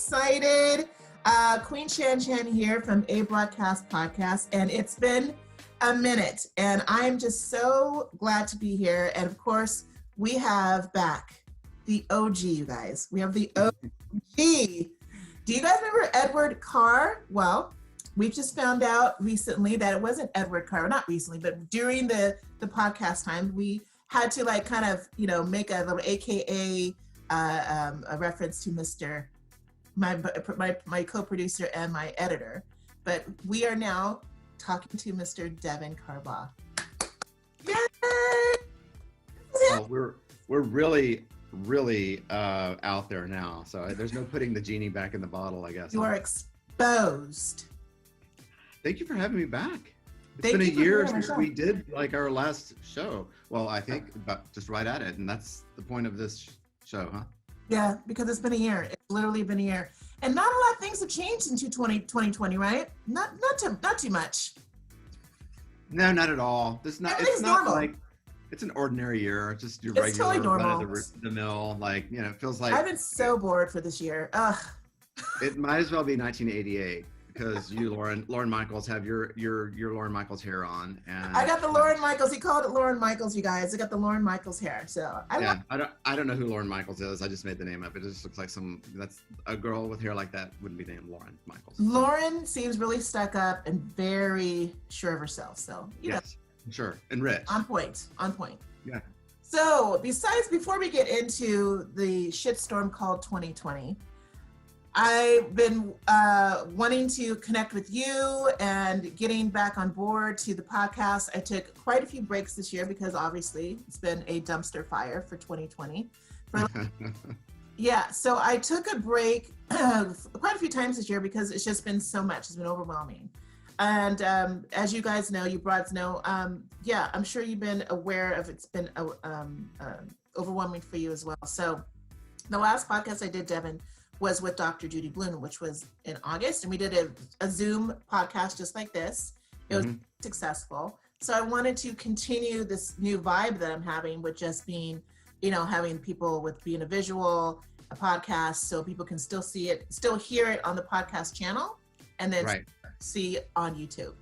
excited. Queen ShanShan here from A Broadcast Podcast, and it's been a minute, and I'm just so glad to be here. And of course, we have back the OG, you guys. We have the OG. Do you guys remember Edward Carr? Well, we just found out recently that it wasn't Edward Carr, not recently, but during the podcast time, we had to like kind of, make a little AKA a reference to Mr. My co-producer and my editor. But we are now talking to Mr. Devin Carbaugh. Yay! Oh, we're really out there now. So there's no putting the genie back in the bottle, I guess. You are exposed. Thank you for having me back. It's been a year since we did like our last show. Well, I think about just right at it, and that's the point of this show, huh? Yeah, because it's been a year. It's literally been a year, and not a lot of things have changed in 2020, right? Not too much. No, not at all. It's not normal. like it's an ordinary year. It's just your regular totally normal. Run of the mill. Like it feels like I've been so bored for this year. Ugh. It might as well be 1988. Because you, Lauren Michaels, have your Lauren Michaels hair on, and I got the Lauren Michaels. He called it Lauren Michaels, you guys. I got the Lauren Michaels hair. So I don't know who Lauren Michaels is. I just made the name up. It just looks like that's a girl with hair like that wouldn't be named Lauren Michaels. Lauren seems really stuck up and very sure of herself. So yes, sure, and rich. On point. Yeah. So before we get into the shitstorm called 2020. I've been wanting to connect with you and getting back on board to the podcast. I took quite a few breaks this year because obviously it's been a dumpster fire for 2020. Yeah, so I took a break quite a few times this year because it's just been so much. It's been overwhelming. And as you guys know, you broads know, I'm sure you've been aware of it's been overwhelming for you as well. So the last podcast I did, Devin, was with Dr. Judy Bloom, which was in August. And we did a Zoom podcast just like this. It was successful. So I wanted to continue this new vibe that I'm having with just being, having people with being a visual, a podcast, so people can still see it, still hear it on the podcast channel, and then see it on YouTube.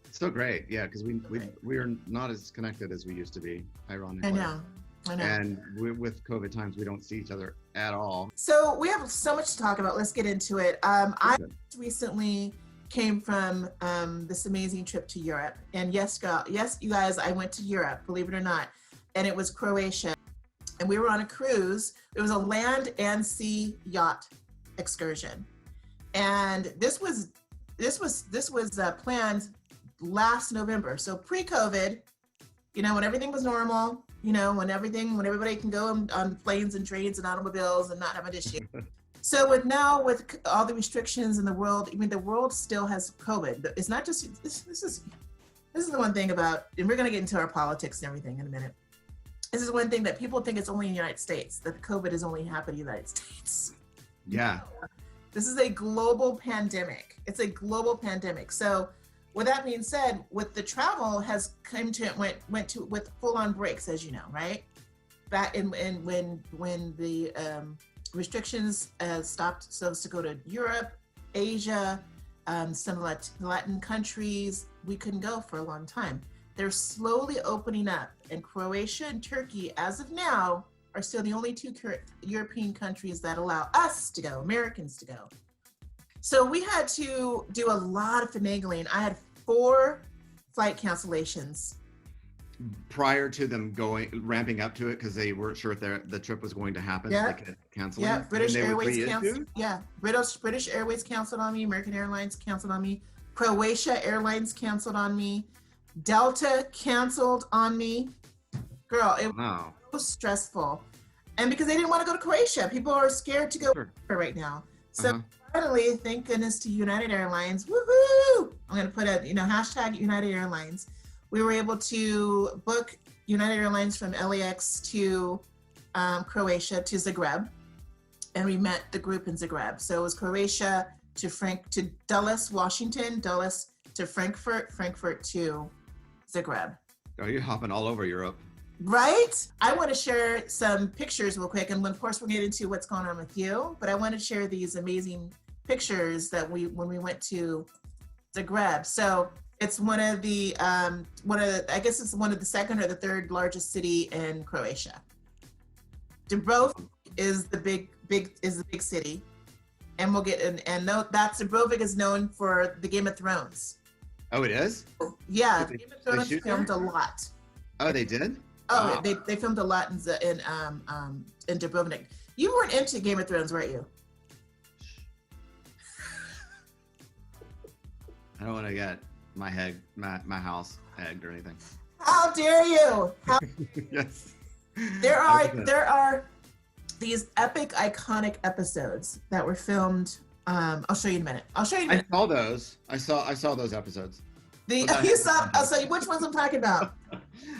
So great. Yeah, because we are not as connected as we used to be, ironically. I know. And with COVID times, we don't see each other at all. So we have so much to talk about. Let's get into it. I recently came from this amazing trip to Europe. And yes, you guys, I went to Europe, believe it or not. And it was Croatia. And we were on a cruise. It was a land and sea yacht excursion. And this was planned last November. So pre-COVID, when everything was normal, when everybody can go on planes and trains and automobiles and not have an issue. So with all the restrictions in the world, the world still has COVID. It's not just, this is the one thing about, and we're going to get into our politics and everything in a minute. This is one thing that people think it's only in the United States, that COVID is only happening in the United States. Yeah. This is a global pandemic. It's a global pandemic. So with that being said, with the travel has come to went to with full-on breaks, as you know, right? Back in when the restrictions stopped, so as to go to Europe, Asia, some Latin countries, we couldn't go for a long time. They're slowly opening up, and Croatia and Turkey, as of now, are still the only two European countries that allow us to go, Americans to go. So we had to do a lot of finagling. I had 4 flight cancellations. Prior to them ramping up to it because they weren't sure if the trip was going to happen. Yeah. So they could cancel Yeah, it. British Airways canceled. Yeah, British Airways canceled on me. American Airlines canceled on me. Croatia Airlines canceled on me. Delta canceled on me. Girl, it was stressful. And because they didn't want to go to Croatia. People are scared to go right now. So finally, thank goodness to United Airlines. Woohoo! I'm going to put a, hashtag United Airlines. We were able to book United Airlines from LAX to Croatia to Zagreb. And we met the group in Zagreb. So it was Croatia to Dulles, Washington, Dulles to Frankfurt, Frankfurt to Zagreb. Oh, you're hopping all over Europe. Right? I want to share some pictures real quick, and of course we'll get into what's going on with you, but I want to share these amazing pictures that when we went to Zagreb. So it's one of the I guess it's one of the second or the third largest city in Croatia. Dubrovnik is the big city, and we'll get in, and that Dubrovnik is known for the Game of Thrones. Oh, it is? Yeah, Game of Thrones filmed a lot. Oh, they did? Oh, wow. They filmed a lot in Dubrovnik. You weren't into Game of Thrones, weren't you? I don't want to get my house egged or anything. How dare you? Yes. There are these epic, iconic episodes that were filmed. I'll show you in a minute. I saw those. I saw those episodes. So which ones I'm talking about?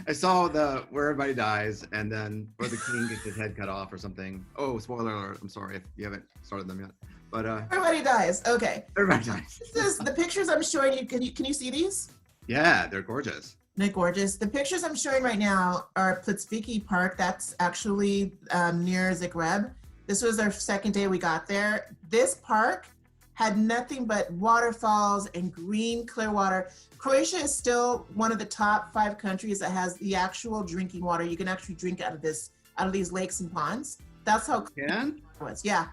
I saw where everybody dies, and then where the king gets his head cut off or something. Oh, spoiler alert! I'm sorry if you haven't started them yet. But everybody dies. Okay. Everybody dies. This is the pictures I'm showing you. Can you see these? Yeah, they're gorgeous. They're gorgeous. The pictures I'm showing right now are Plitvice Park. That's actually near Zagreb. This was our second day we got there. This park had nothing but waterfalls and green, clear water. Croatia is still one of the top 5 countries that has the actual drinking water. You can actually drink out of these lakes and ponds. That's how clear it was. Yeah.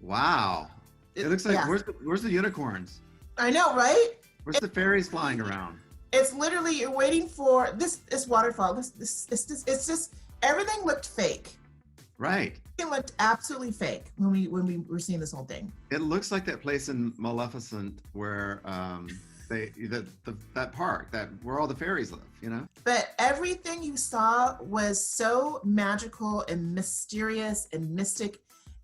Wow. It looks like where's the unicorns? I know, right? Where's the fairies flying around? It's literally you're waiting for this waterfall. It's just everything looked fake. Right. It looked absolutely fake when we were seeing this whole thing. It looks like that place in Maleficent where that park where all the fairies live, you know? But everything you saw was so magical and mysterious and mystic.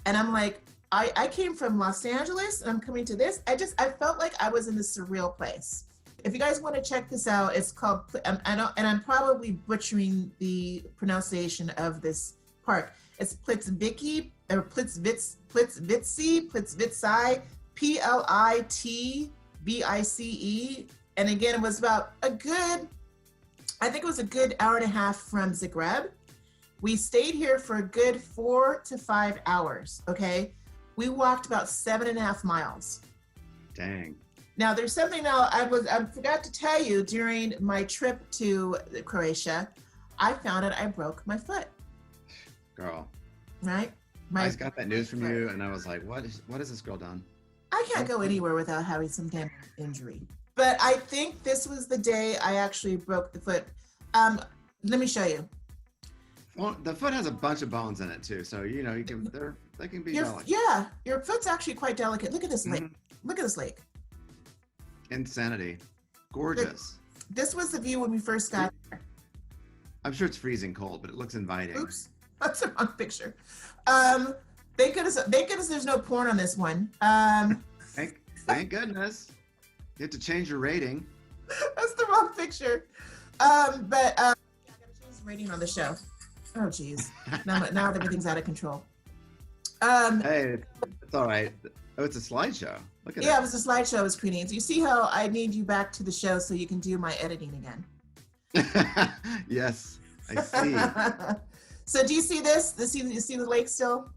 And I'm like, I came from Los Angeles and I'm coming to this. I felt like I was in this surreal place. If you guys want to check this out, it's called, I'm probably butchering the pronunciation of this park. It's Plitvice, or Plitvice, Plitvice, and again, it was about a good hour and a half from Zagreb. We stayed here for a good 4 to 5 hours, okay? We walked about 7.5 miles. Dang. Now, there's something now I forgot to tell you during my trip to Croatia, I found out I broke my foot. Girl. Right? I got that news from you, and I was like, what has this girl done? I can't go anywhere without having some kind of injury. But I think this was the day I actually broke the foot. Let me show you. Well, the foot has a bunch of bones in it too, so they can be delicate. Yeah, your foot's actually quite delicate. Look at this lake. Look at this lake. Insanity. Gorgeous. This was the view when we first got there. I'm sure it's freezing cold, but it looks inviting. Oops, that's the wrong picture. Thank goodness there's no porn on this one. Thank goodness. You have to change your rating. That's the wrong picture. I gotta change the rating on the show. Oh geez, now everything's out of control. Hey, it's all right. Oh, it's a slideshow. Look at it. Yeah, it was a slideshow. It was pretty neat. You see how I need you back to the show so you can do my editing again. Yes, I see. So do you see this? You see the lake still?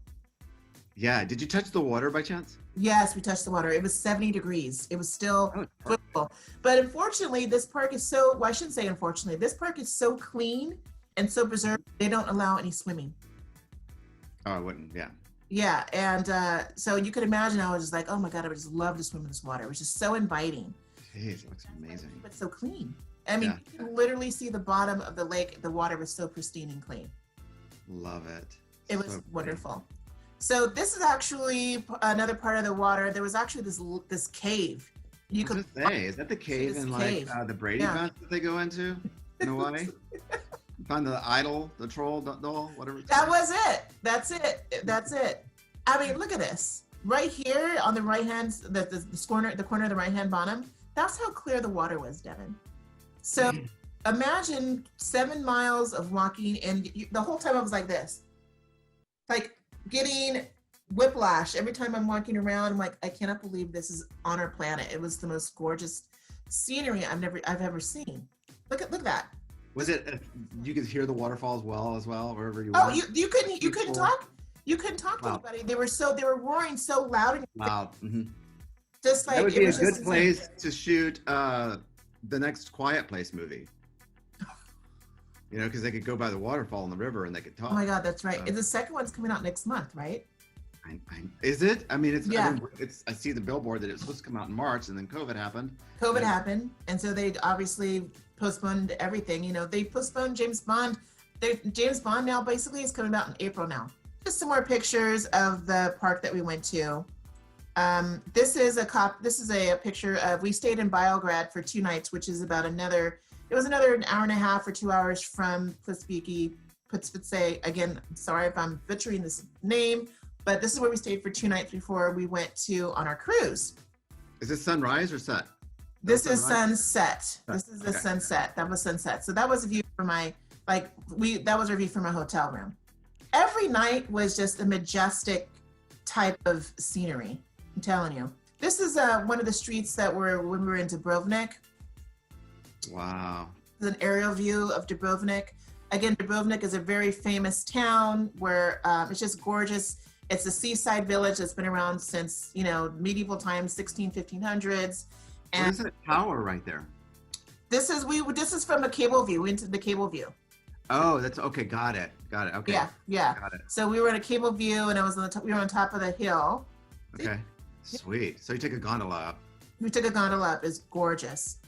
Yeah. Did you touch the water by chance? Yes, we touched the water. It was 70 degrees. It was still beautiful. But unfortunately, this park is I shouldn't say unfortunately, this park is so clean and so preserved, they don't allow any swimming. Oh, I wouldn't, yeah. Yeah, and so you could imagine I was just like, oh my God, I would just love to swim in this water. It was just so inviting. Jeez, it looks amazing. But so clean. I mean, you can literally see the bottom of the lake. The water was so pristine and clean. Love it. It was wonderful. So this is actually another part of the water. There was actually this cave. You could say, is that the cave in the Brady Bunch that they go into in Hawaii? Find the idol, the troll, doll, whatever. That was it. That's it. I mean, look at this. Right here on the right hand, the corner of the right hand bottom. That's how clear the water was, Devin. So imagine 7 miles of walking, and the whole time I was like this, like getting whiplash every time I'm walking around. I'm like, I cannot believe this is on our planet. It was the most gorgeous scenery I've ever seen. Look at that. Was it? You could hear the waterfall as well wherever you were. Oh, you couldn't talk. You couldn't talk to anybody. They were roaring so loud and loud. Mm-hmm. Just like that would be a good place to shoot the next Quiet Place movie. You know, because they could go by the waterfall in the river and they could talk. Oh my God, that's right. The second one's coming out next month, right? Is it? I mean, I see the billboard that it's supposed to come out in March, and then COVID happened. COVID happened, and so they obviously postponed everything. You know, they postponed James Bond. James Bond now basically is coming out in April now. Just some more pictures of the park that we went to. This is a picture of, we stayed in Biograd for 2 nights, which is about another an hour and a half or 2 hours from Puspiki. Again, sorry if I'm butchering this name, but this is where we stayed for 2 nights before we went on our cruise. Is this sunrise or set? This is sunset. This is the sunset. That was sunset. So that was a view from that was our view from a hotel room. Every night was just a majestic type of scenery. I'm telling you. This is one of the streets that when we were in Dubrovnik. Wow. An aerial view of Dubrovnik. Again, Dubrovnik is a very famous town where it's just gorgeous. It's a seaside village that's been around since, medieval times, 1500s. And there's a tower right there. This is from a cable view. We went to the cable view. Oh, that's okay. Got it. Okay. Yeah. Got it. So we were in a cable view, and I was we were on top of the hill. Okay. Sweet. So you took a gondola up. We took a gondola up. It's gorgeous.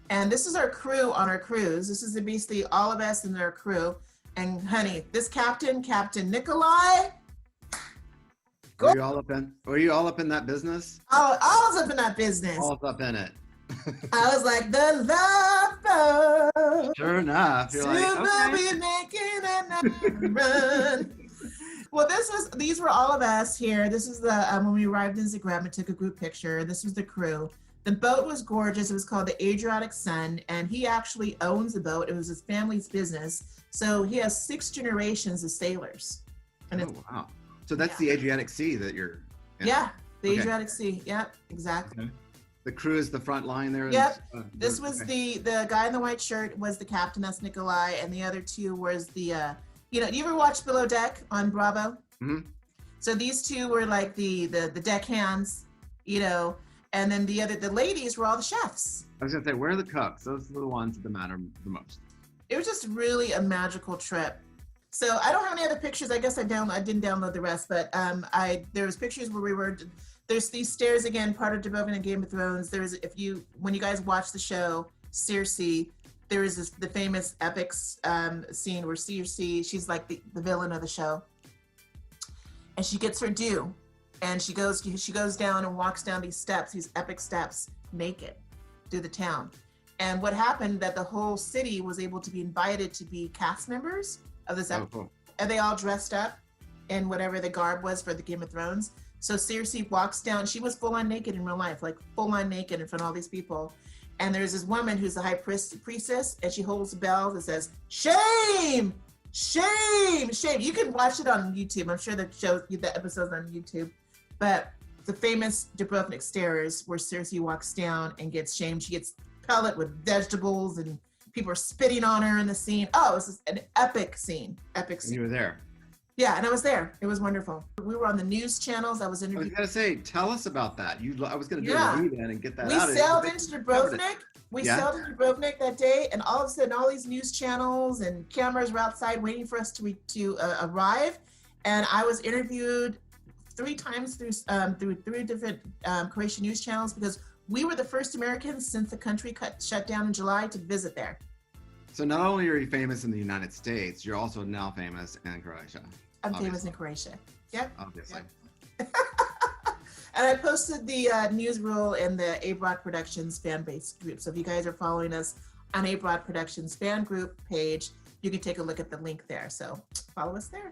And this is our crew on our cruise. This is basically all of us and our crew. And honey, this Captain Nikolai. Were you all up in that business? I was up in that business. All up in it. I was like, the lover. Sure enough. You're like, okay. Making a run. Well, these were all of us here. This is when we arrived in Zagreb and took a group picture. This was the crew. The boat was gorgeous. It was called the Adriatic Sun, and he actually owns the boat. It was his family's business. So he has 6 generations of sailors. And wow. So that's the Adriatic Sea that you're in. Yeah, the Adriatic Sea. Yep, exactly. Okay. The crew is the front line there. Yep. This was the guy in the white shirt was the captain. That's Nikolai, and the other 2 was the do you ever watch Below Deck on Bravo? Mm-hmm. So these 2 were like the deckhands, and then the ladies were all the chefs. I was gonna say, where are the cooks? Those are the ones that matter the most. It was just really a magical trip. So I don't have any other pictures. I guess I didn't download the rest, but there was pictures where we were. There's these stairs again, part of Dubrovnik and Game of Thrones. When you guys watch the show Circe, there is the famous epic scene where Circe, she's like the villain of the show, and she gets her due, and she goes down and walks down these epic steps, naked, through the town. And what happened that the whole city was able to be invited to be cast members of this episode. Cool. And they all dressed up in whatever the garb was for the Game of Thrones. So Circe walks down. She was full on naked in real life, like full on naked in front of all these people. And there's this woman who's the high priestess, and she holds a bell that says, "Shame, shame, shame." You can watch it on YouTube. I'm sure the episode's on YouTube. But the famous Dubrovnik stairs where Circe walks down and gets shamed. She gets pellet with vegetables, and people are spitting on her in the scene. Oh, it was an epic scene. Epic scene. And you were there. Yeah, and I was there. It was wonderful. We were on the news channels. I was interviewed. I was gonna say, tell us about that. I was gonna do a read in and get that out. We sailed into Dubrovnik. We sailed into Dubrovnik that day, and all of a sudden, all these news channels and cameras were outside waiting for us to arrive. And I was interviewed 3 times through 3 different Croatian news channels, because we were the first Americans since the country shut down in July to visit there. So not only are you famous in the United States, you're also now famous in Croatia. I'm famous in Croatia. Yep. Obviously. Yep. And I posted the news reel in the A-Broad Productions fan base group. So if you guys are following us on A-Broad Productions fan group page, you can take a look at the link there. So follow us there.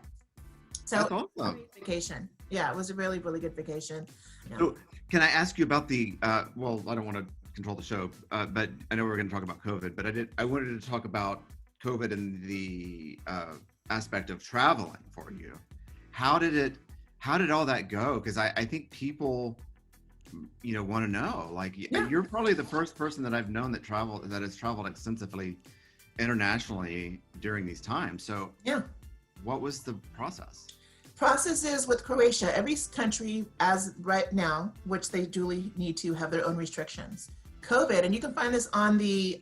So that's awesome. Vacation. Yeah, it was a really, really good vacation. Yeah. So can I ask you about the, well, I don't want to control the show, but I know we're going to talk about COVID, but I wanted to talk about COVID and the aspect of traveling for you. How did all that go? Because I think people, want to know. Like, you're probably the first person that I've known that has traveled extensively internationally during these times. So Yeah. what was the process? Process is with Croatia, every country as right now, which they duly need to have their own restrictions. COVID, and you can find this on the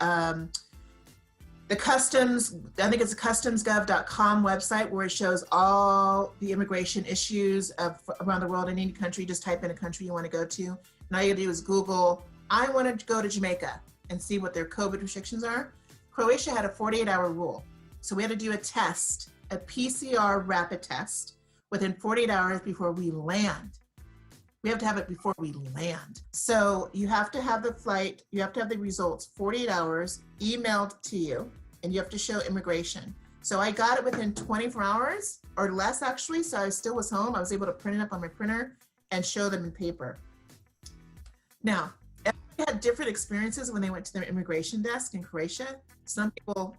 customs, I think it's the customsgov.com website, where it shows all the immigration issues around the world in any country. Just type in a country you want to go to. And all you do is Google, I want to go to Jamaica, and see what their COVID restrictions are. Croatia had a 48-hour rule. So we had to do a test, a PCR rapid test, within 48 hours before we land. We have to have it before we land. So you have to have the flight, you have to have the results 48 hours emailed to you, and you have to show immigration. So I got it within 24 hours or less, actually. So I still was home. I was able to print it up on my printer and show them in paper. Now, everybody had different experiences when they went to their immigration desk in Croatia. Some people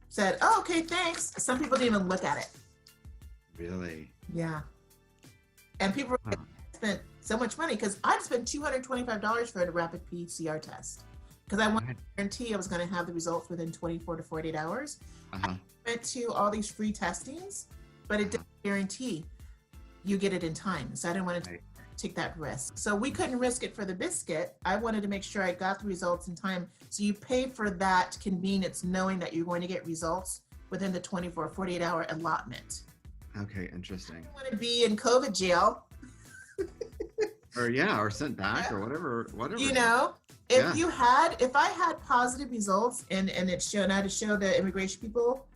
said, oh, okay, thanks. Some people didn't even look at it. Really? Yeah. And people spent so much money, because I'd spent $225 for a rapid PCR test, because I wanted to guarantee I was going to have the results within 24 to 48 hours. I went to all these free testings, but it didn't guarantee you get it in time. So I didn't want to take that risk. So we couldn't risk it for the biscuit. I wanted to make sure I got the results in time. So you pay for that convenience, knowing that you're going to get results within the 24, 48 hour allotment. Okay, interesting. I don't want to be in COVID jail. or sent back or whatever. You know, if I had positive results and it showed, I had to show the immigration people,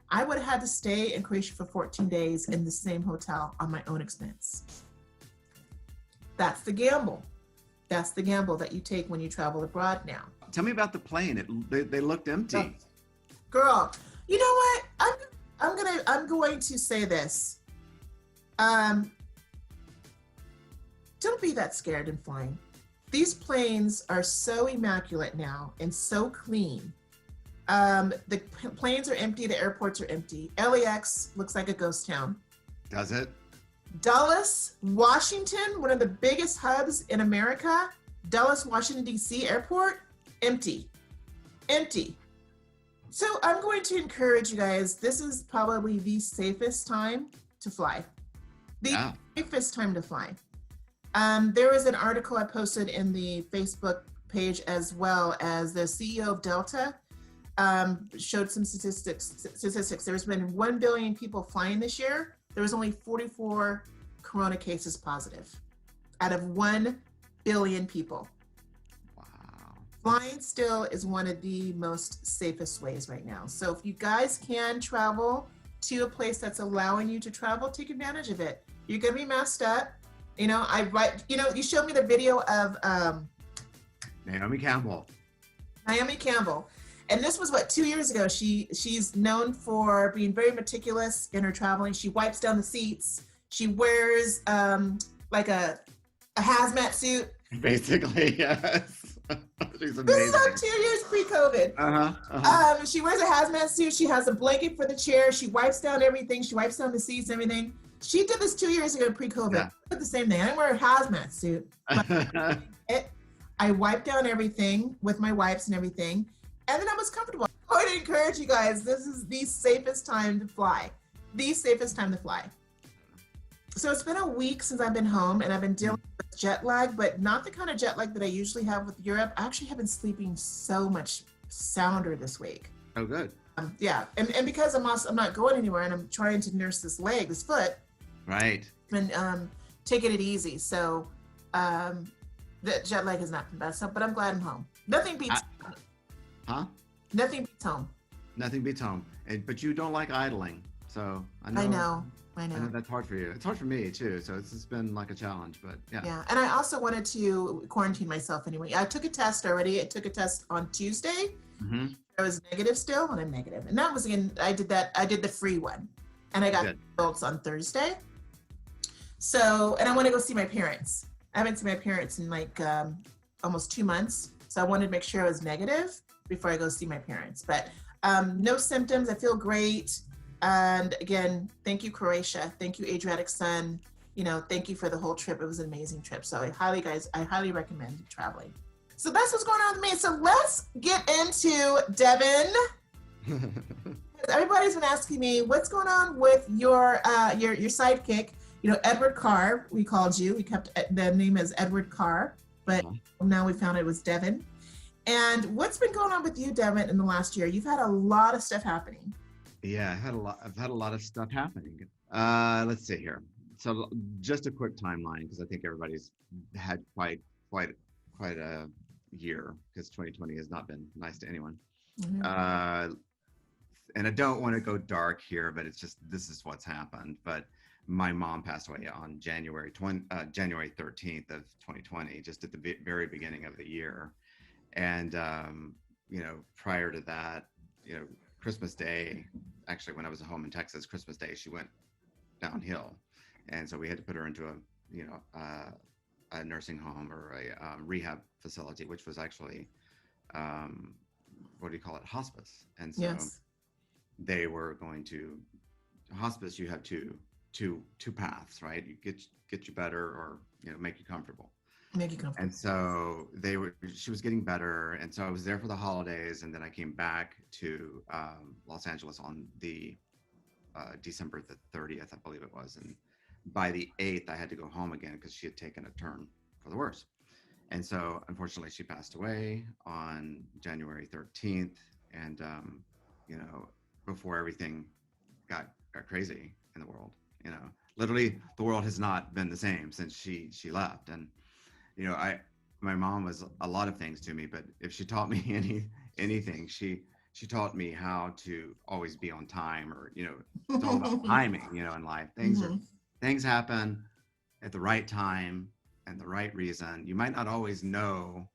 I would have had to stay in Croatia for 14 days in the same hotel on my own expense. That's the gamble. That's the gamble that you take when you travel abroad now. Tell me about the plane. They looked empty. Girl, you know what? I'm going to say this. Don't be that scared in flying. These planes are so immaculate now and so clean. The planes are empty, the airports are empty. LAX looks like a ghost town. Does it? Dulles, Washington, one of the biggest hubs in America, Dulles, Washington, D.C. airport, empty. Empty. So I'm going to encourage you guys, this is probably the safest time to fly. The safest time to fly. There was an article I posted in the Facebook page, as well as the CEO of Delta showed some statistics. There's been 1 billion people flying this year. There was only 44 corona cases positive out of 1 billion people. Wow. Flying still is one of the most safest ways right now. So if you guys can travel to a place that's allowing you to travel, take advantage of it. You're going to be messed up. You know, you showed me the video of Naomi Campbell. And this was 2 years ago. She's known for being very meticulous in her traveling. She wipes down the seats. She wears like a hazmat suit. Basically, yes. She's amazing. This is like 2 years pre-COVID. She wears a hazmat suit. She has a blanket for the chair. She wipes down everything. She wipes down the seats and everything. She did this 2 years ago pre-COVID. Yeah. I did the same thing. I didn't wear a hazmat suit. I wiped down everything with my wipes and everything. And then I was comfortable. I'm going to encourage you guys, this is the safest time to fly. The safest time to fly. So it's been a week since I've been home, and I've been dealing with jet lag, but not the kind of jet lag that I usually have with Europe. I actually have been sleeping so much sounder this week. Oh, good. Yeah, and because I'm not going anywhere, and I'm trying to nurse this foot. Right. And taking it easy. So the jet lag has not been bad. So, but I'm glad I'm home. Nothing beats Nothing beats home. Nothing beats home. But you don't like idling. So I know that's hard for you. It's hard for me too. So it's been like a challenge, but yeah. Yeah. And I also wanted to quarantine myself anyway. I took a test already. I took a test on Tuesday. Mm-hmm. I was negative still, and I'm negative. And that was I did the free one. And I got results on Thursday. So, and I want to go see my parents. I haven't seen my parents in like almost 2 months. So I wanted to make sure I was negative before I go see my parents. But no symptoms. I feel great. And again, thank you, Croatia. Thank you, Adriatic Sun. You know, thank you for the whole trip. It was an amazing trip. So I highly recommend traveling. So that's what's going on with me. So let's get into Devin Everybody's been asking me what's going on with your sidekick. You know, Edward Carr. We called you. We kept the name as Edward Carr, but now we found it was Devin. And what's been going on with you, Devin, in the last year? You've had a lot of stuff happening. Yeah, I've had a lot of stuff happening. Let's see here. So just a quick timeline, because I think everybody's had quite a year, because 2020 has not been nice to anyone. Mm-hmm. And I don't want to go dark here, but it's just, this is what's happened. But my mom passed away on January 13th of 2020, just at the very beginning of the year. And, prior to that, Christmas Day, actually, when I was at home in Texas, Christmas Day, she went downhill. And so we had to put her into a nursing home or a rehab facility, which was actually, hospice. And so yes. They were going to hospice. You have two paths, right? You get you better, or make you comfortable. And so she was getting better, and so I was there for the holidays, and then I came back to Los Angeles on the December the 30th, I believe it was, and by the 8th I had to go home again because she had taken a turn for the worse. And so unfortunately she passed away on January 13th, and before everything got crazy in the world, literally the world has not been the same since she left. And my mom was a lot of things to me, but if she taught me anything, she taught me how to always be on time, or it's all about timing, in life. Things happen at the right time and the right reason. You might not always know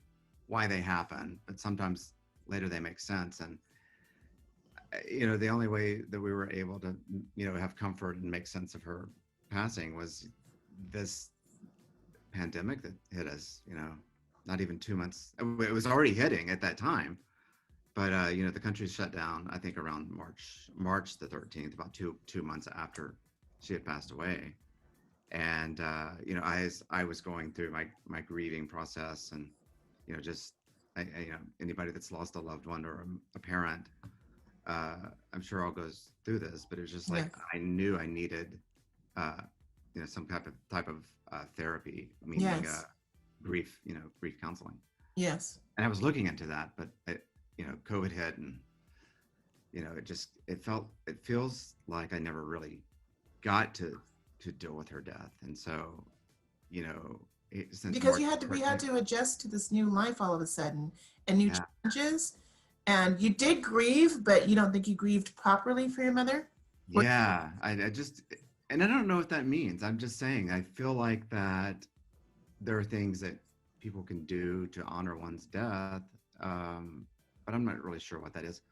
why they happen, but sometimes later they make sense. And the only way that we were able to have comfort and make sense of her passing was this pandemic that hit us, not even 2 months. It was already hitting at that time, but the country shut down, I think around March the 13th, about two months after she had passed away. And I was going through my grieving process, and anybody that's lost a loved one or a parent, I'm sure all goes through this, but it was just like, yes. I knew I needed some type of therapy, meaning yes. Grief counseling. Yes. And I was looking into that, but COVID hit, and it feels like I never really got to deal with her death. And so because we had to adjust to this new life all of a sudden, and new challenges. And you did grieve, but you don't think you grieved properly for your mother? Yeah, I just, and I don't know what that means. I'm just saying, I feel like that there are things that people can do to honor one's death, but I'm not really sure what that is.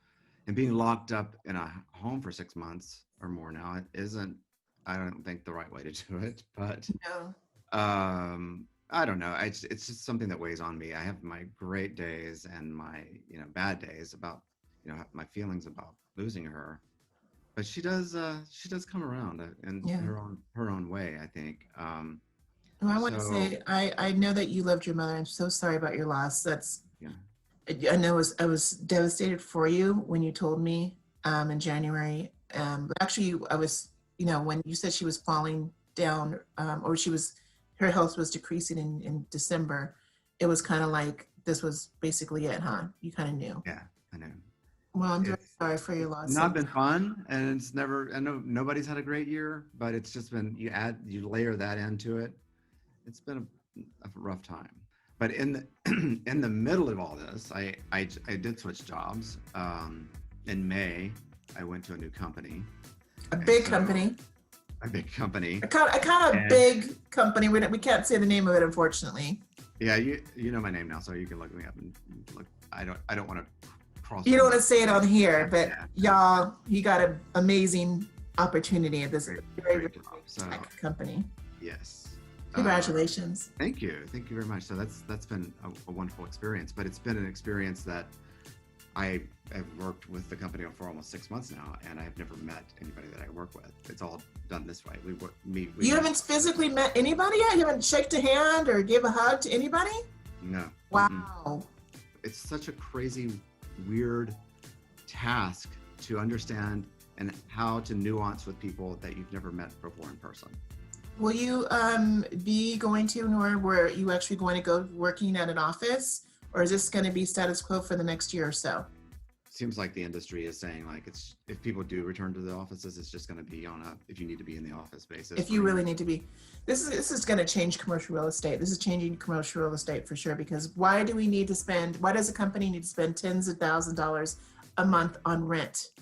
And being locked up in a home for 6 months or more now isn't, I don't think, the right way to do it. But no. I don't know. It's just something that weighs on me. I have my great days and my bad days about my feelings about losing her, but she does come around in her own way, I think. Well, I want to say I know that you loved your mother. I'm so sorry about your loss. I know I was devastated for you when you told me in January. But actually, I was when you said she was falling down, or her health was decreasing in December, it was kind of like this was basically it, huh? You kind of knew. Yeah, I know. Well, I'm very sorry for your loss. It's not been fun, and it's never, I know nobody's had a great year, but it's just been, you layer that into it. It's been a rough time. But in the middle of all this, I did switch jobs. In May, I went to a new company. A big company. A big company. A kind of big company. We can't say the name of it, unfortunately. Yeah, you know my name now, so you can look me up and look. I don't want to cross. You don't want to say it on here, but y'all, you got an amazing opportunity at this very company. Yes. Congratulations. Thank you very much. So that's been a wonderful experience, but it's been an experience that I have worked with the company for almost 6 months now, and I've never met anybody that I work with. It's all done this way. You haven't physically met anybody yet? You haven't shaked a hand or gave a hug to anybody? No. Wow. Mm-hmm. It's such a crazy, weird task to understand and how to nuance with people that you've never met before in person. Will you be going to, or were you actually going to go working at an office, or is this going to be status quo for the next year or so? Seems like the industry is saying like it's, if people do return to the offices, it's just going to be on a, if you need to be in the office basis. If you really need to be. This is going to change commercial real estate. This is changing commercial real estate for sure, because why does a company need to spend tens of thousands of dollars a month on rent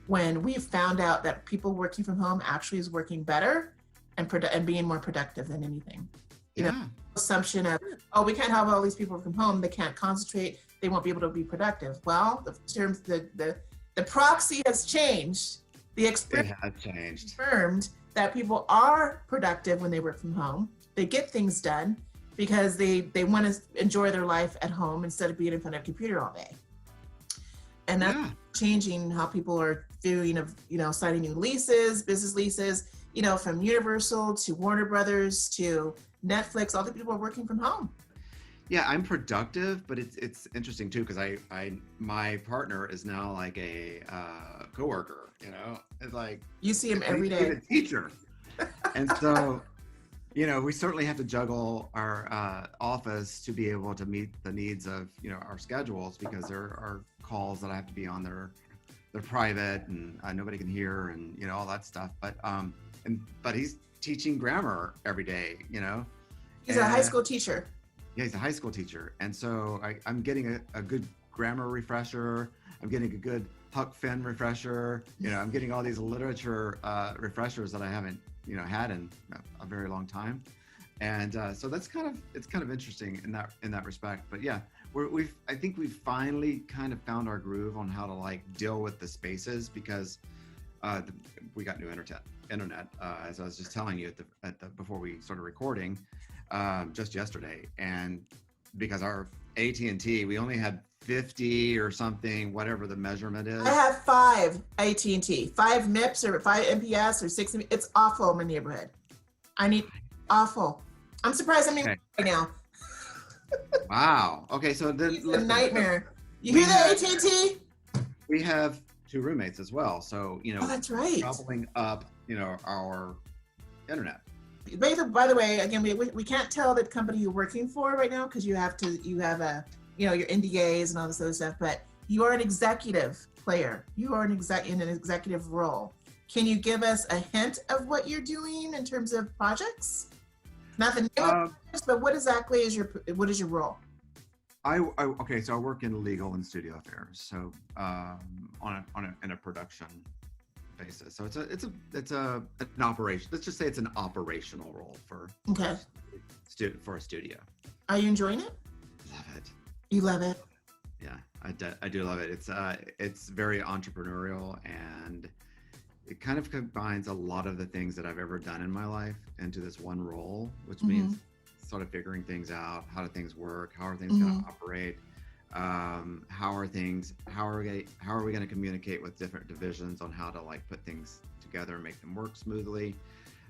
when we've found out that people working from home actually is working better and being more productive than anything? You know, assumption of, oh, we can't have all these people from home, they can't concentrate, they won't be able to be productive. Well, the proxy has changed. The experience has changed. Confirmed that people are productive when they work from home. They get things done because they want to enjoy their life at home instead of being in front of a computer all day. And that's changing how people are doing, of, you know, signing new leases, business leases, you know, from Universal to Warner Brothers to Netflix. All the people are working from home. Yeah, I'm productive, but it's interesting too, because my partner is now like a coworker. You know, it's like you see him every day. He's a teacher, and so, you know, we certainly have to juggle our office to be able to meet the needs of, you know, our schedules, because there are calls that I have to be on. They're private and nobody can hear, and you know, all that stuff. But but he's teaching grammar every day. You know, he's a high school teacher. Yeah, he's a high school teacher. And so I'm getting a good grammar refresher. I'm getting a good Huck Finn refresher. You know, I'm getting all these literature refreshers that I haven't, you know, had in a very long time. And so it's kind of interesting in that respect. But yeah, I think we've finally kind of found our groove on how to like deal with the spaces, because we got new internet, as I was just telling you before we started recording, just yesterday. And because our AT&T, we only had 50 or something, whatever the measurement is. I have 5 AT&T, 5 MIPS or 5 MPS or 6. It's awful in my neighborhood. I need awful. I'm surprised I'm right now. Wow. Okay, so then it's a nightmare. You hear that, AT&T? We have 2 roommates as well, so you know. Oh, that's right. Doubling up, you know, our internet. By the way, again, we can't tell the company you're working for right now, because you have a, you know, your NDAs and all this other stuff. But you are an executive player. You are in an executive role. Can you give us a hint of what you're doing in terms of projects? Not the name of projects, but what exactly is your role? Okay, so I work in legal and studio affairs. So in a production basis. So it's an operation. Let's just say it's an operational role for a studio. Are you enjoying it? Love it. You love it? Yeah, I do love it. It's very entrepreneurial, and it kind of combines a lot of the things that I've ever done in my life into this one role, which means sort of figuring things out. How do things work? How are things going to operate? How are we going to communicate with different divisions on how to like put things together and make them work smoothly?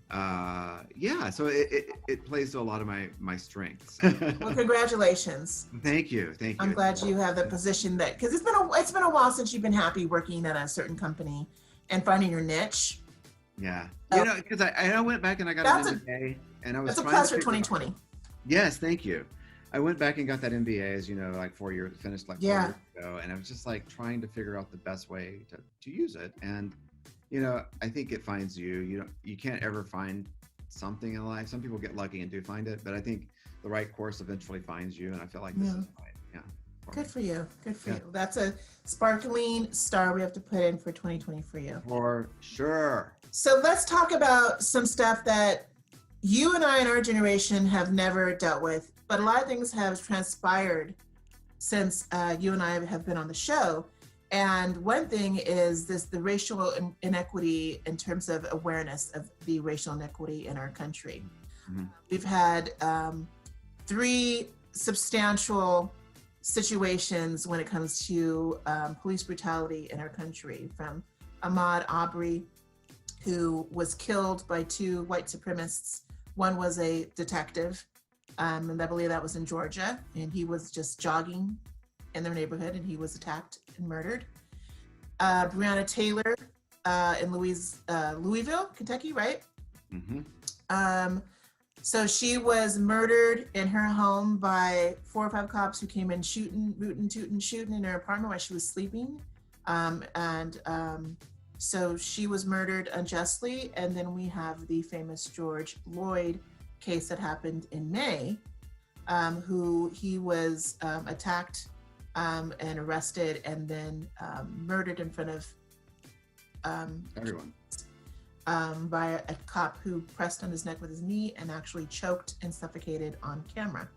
So it plays to a lot of my strengths. Well, congratulations. Thank you. I'm glad you have the position that, because it's been a while since you've been happy working at a certain company and finding your niche. Yeah, you know, because I went back and I got an MBA, and I was that's a plus for 2020. Yes, thank you. I went back and got that MBA, as you know, like 4 years, finished like 4 years ago. And I was just like trying to figure out the best way to use it. And, you know, I think it finds you. You can't ever find something in life. Some people get lucky and do find it, but I think the right course eventually finds you. And I feel like this is right. Yeah. Good for you. Good for you. That's a sparkling star we have to put in for 2020 for you. For sure. So let's talk about some stuff that you and I in our generation have never dealt with, but a lot of things have transpired since you and I have been on the show. And one thing is the racial inequity in terms of awareness of the racial inequity in our country. Mm-hmm. We've had 3 substantial situations when it comes to police brutality in our country, from Ahmaud Arbery, who was killed by 2 white supremacists. One was a detective, and I believe that was in Georgia, and he was just jogging in their neighborhood, and he was attacked and murdered. Breonna Taylor in Louisville, Kentucky, right? Mm-hmm. So she was murdered in her home by 4 or 5 cops who came in shooting, rootin', tootin', shooting in her apartment while she was sleeping. So she was murdered unjustly. And then we have the famous George Floyd case that happened in May, who he was attacked and arrested and then murdered in front of Everyone. By a cop who pressed on his neck with his knee and actually choked and suffocated on camera.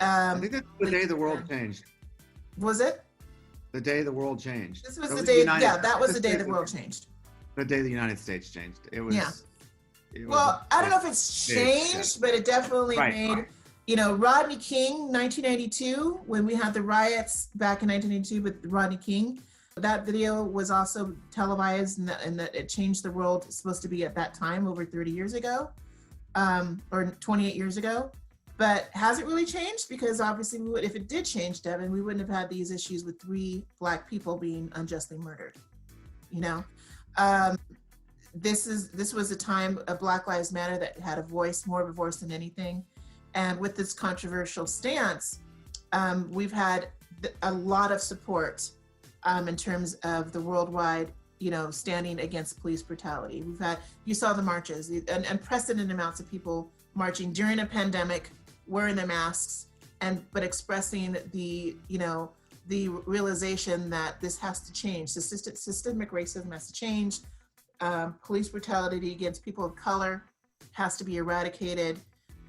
I think that's the day the world changed. Was it? The day the world changed. This was the day, that was the day the world changed. The day the United States changed. It was. Yeah. Well, I don't know if it's changed, but it definitely made, Rodney King, 1992, when we had the riots back in 1992 with Rodney King, that video was also televised and that it changed the world. It's supposed to be at that time over 30 years ago, or 28 years ago. But has it really changed? Because obviously, if it did change, Devin, we wouldn't have had these issues with 3 Black people being unjustly murdered. This was a time of Black Lives Matter that had a voice, more of a voice than anything. And with this controversial stance, we've had a lot of support in terms of the worldwide, standing against police brutality. You saw the marches, and unprecedented amounts of people marching during a pandemic, wearing their masks, but expressing the realization that this has to change. Systemic racism has to change. Police brutality against people of color has to be eradicated.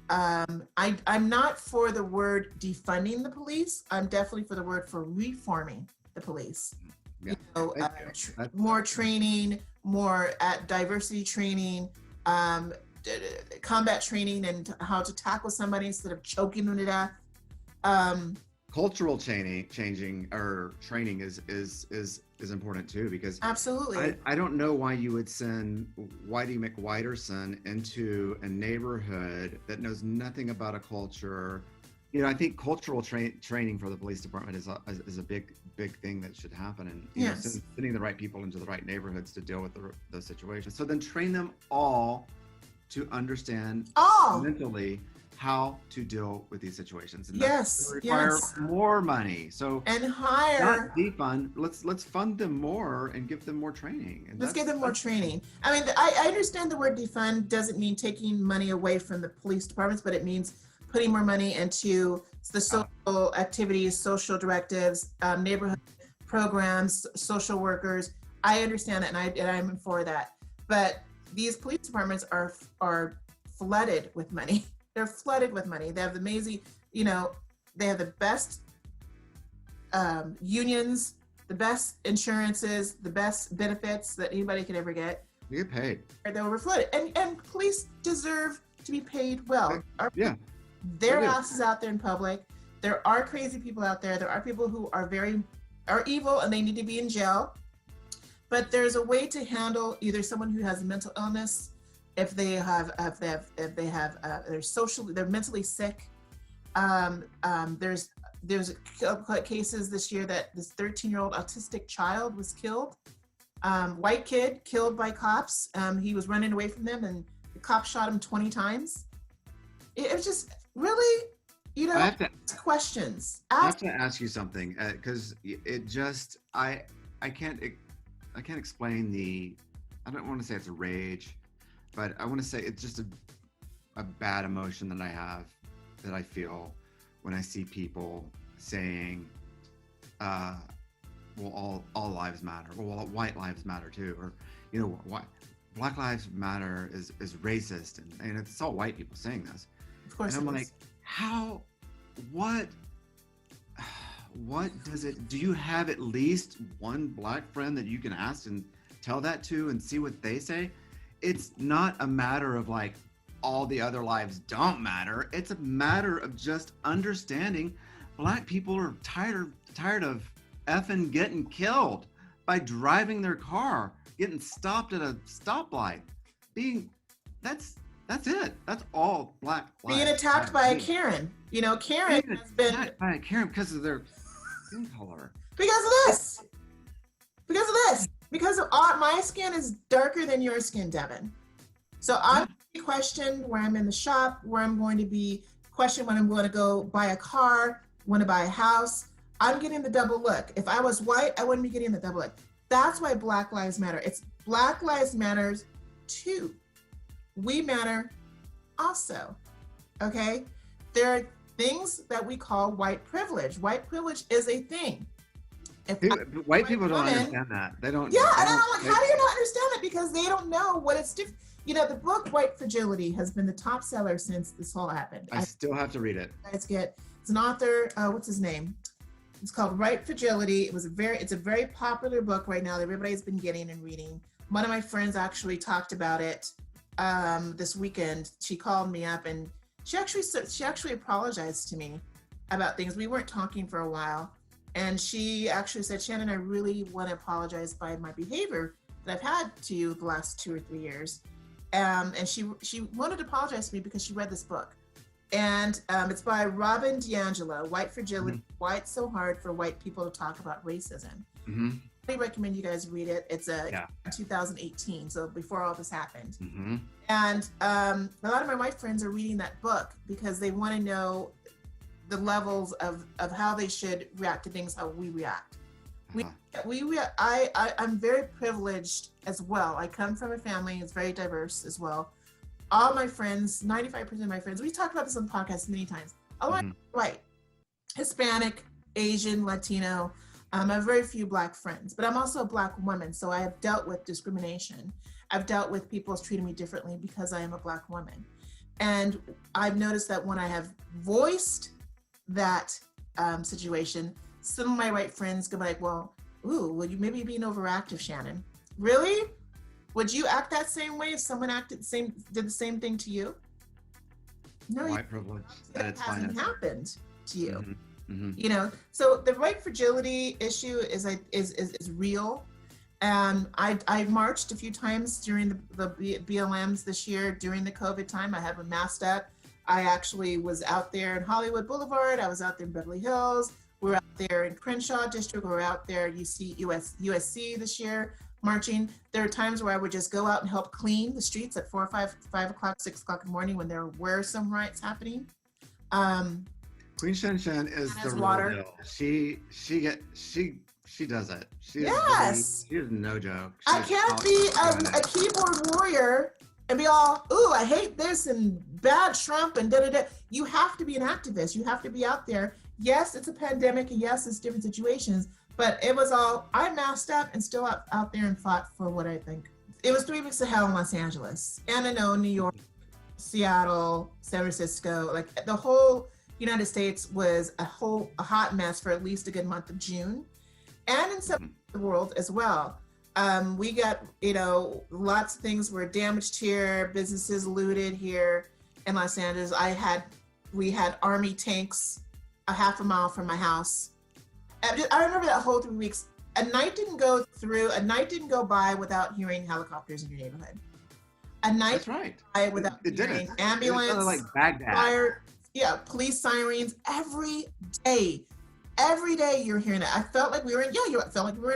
I'm not for the word defunding the police. I'm definitely for the word for reforming the police. Yeah. More training, more diversity training, combat training, and how to tackle somebody instead of choking them to death. Cultural changing or training is important too, because absolutely. I don't know why you would send Whitey McWhiterson into a neighborhood that knows nothing about a culture. I think cultural training for the police department is a big thing that should happen, and yes. Sending the right people into the right neighborhoods to deal with those situations. So then train them all to understand mentally how to deal with these situations. And yes, require more money. So and hire, not defund. Let's fund them more and give them more training. And let's give them more training. I mean, I understand the word defund doesn't mean taking money away from the police departments, but it means putting more money into the social activities, social directives, neighborhood programs, social workers. I understand it, and I'm for that. But these police departments are flooded with money. They're flooded with money. They have the amazing, they have the best unions, the best insurances, the best benefits that anybody could ever get. You get paid. They're overflooded, and police deserve to be paid well. Yeah. Their asses out there in public. There are crazy people out there. There are people who are evil and they need to be in jail. But there's a way to handle either someone who has a mental illness, if they're mentally sick. There's cases this year that this 13-year-old autistic child was killed. White kid killed by cops. He was running away from them and the cops shot him 20 times. It was just really, questions. I have to ask you something, because it just, I can't explain I don't want to say it's a rage, but I want to say it's just a bad emotion that I feel when I see people saying, well, all lives matter, well, white lives matter too, or, Black Lives Matter is racist, and it's all white people saying this. Of course. And I'm like, what does it, do you have at least one Black friend that you can ask and tell that to and see what they say? It's not a matter of like all the other lives don't matter. It's a matter of just understanding Black people are tired of effing getting killed by driving their car, getting stopped at a stoplight, that's it. That's all Black lives. Being attacked by a Karen. Karen has been attacked by a Karen because of their skin color. Because of this. Because my skin is darker than your skin, Devin. So I'm going to be questioned where I'm in the shop, where I'm going to be questioned when I'm going to go buy a car, want to buy a house. I'm getting the double look. If I was white, I wouldn't be getting the double look. That's why Black Lives Matter. It's Black Lives Matters too. We matter also, okay? There are things that we call white privilege. White privilege is a thing. White people don't understand that. They don't. Yeah, and I'm like, how do you not understand it? Because they don't know what it's different. You know, the book White Fragility has been the top seller since this all happened. I still have to read it. It's an author, what's his name? It's called White Fragility. It's a very popular book right now that everybody's been getting and reading. One of my friends actually talked about it this weekend. She called me up and she actually apologized to me about things. We weren't talking for a while. And she actually said, Shannon, I really want to apologize by my behavior that I've had to you the last 2 or 3 years. And she wanted to apologize to me because she read this book. And it's by Robin DiAngelo, White Fragility, Why It's So Hard for White People to Talk About Racism. I recommend you guys read it. It's 2018, so before all this happened. And a lot of my white friends are reading that book because they want to know the levels of how they should react to things, how we react. I'm very privileged as well. I come from a family that's very diverse as well. All my friends, 95% of my friends, we talked about this on the podcast many times. A lot white, Hispanic, Asian, Latino. I have very few Black friends, but I'm also a Black woman, so I have dealt with discrimination. I've dealt with people treating me differently because I am a Black woman. And I've noticed that when I have voiced that situation, some of my white friends go like, well, would you maybe being overactive, Shannon? Really? Would you act that same way if someone did the same thing to you? No, white privilege. That hasn't happened to you. You know, so the white fragility issue is real. I marched a few times during the BLMs this year during the COVID time. I had been masked up. I actually was out there in Hollywood Boulevard. I was out there in Beverly Hills. We were out there in Crenshaw District. We were out there USC this year marching. There are times where I would just go out and help clean the streets at 4 or 5 o'clock, 6 o'clock in the morning when there were some riots happening. Queen ShanShan is the real deal. She does it. She's no joke. I can't be a keyboard warrior and be all, ooh, I hate this and bad Trump and da-da-da. You have to be an activist. You have to be out there. Yes, it's a pandemic and yes, it's different situations, but it was all, I masked up and still out there and fought for what I think. It was 3 weeks of hell in Los Angeles. And I know New York, Seattle, San Francisco, like the whole United States was a hot mess for at least a good month of June. And in some of the world as well. We got, lots of things were damaged here, businesses looted here in Los Angeles. We had army tanks a half a mile from my house. I remember that whole 3 weeks. A night didn't go by without hearing helicopters in your neighborhood. A night That's right. By without hearing ambulance, like Baghdad. Fire, police sirens every day. Every day you're hearing it. I felt like we were in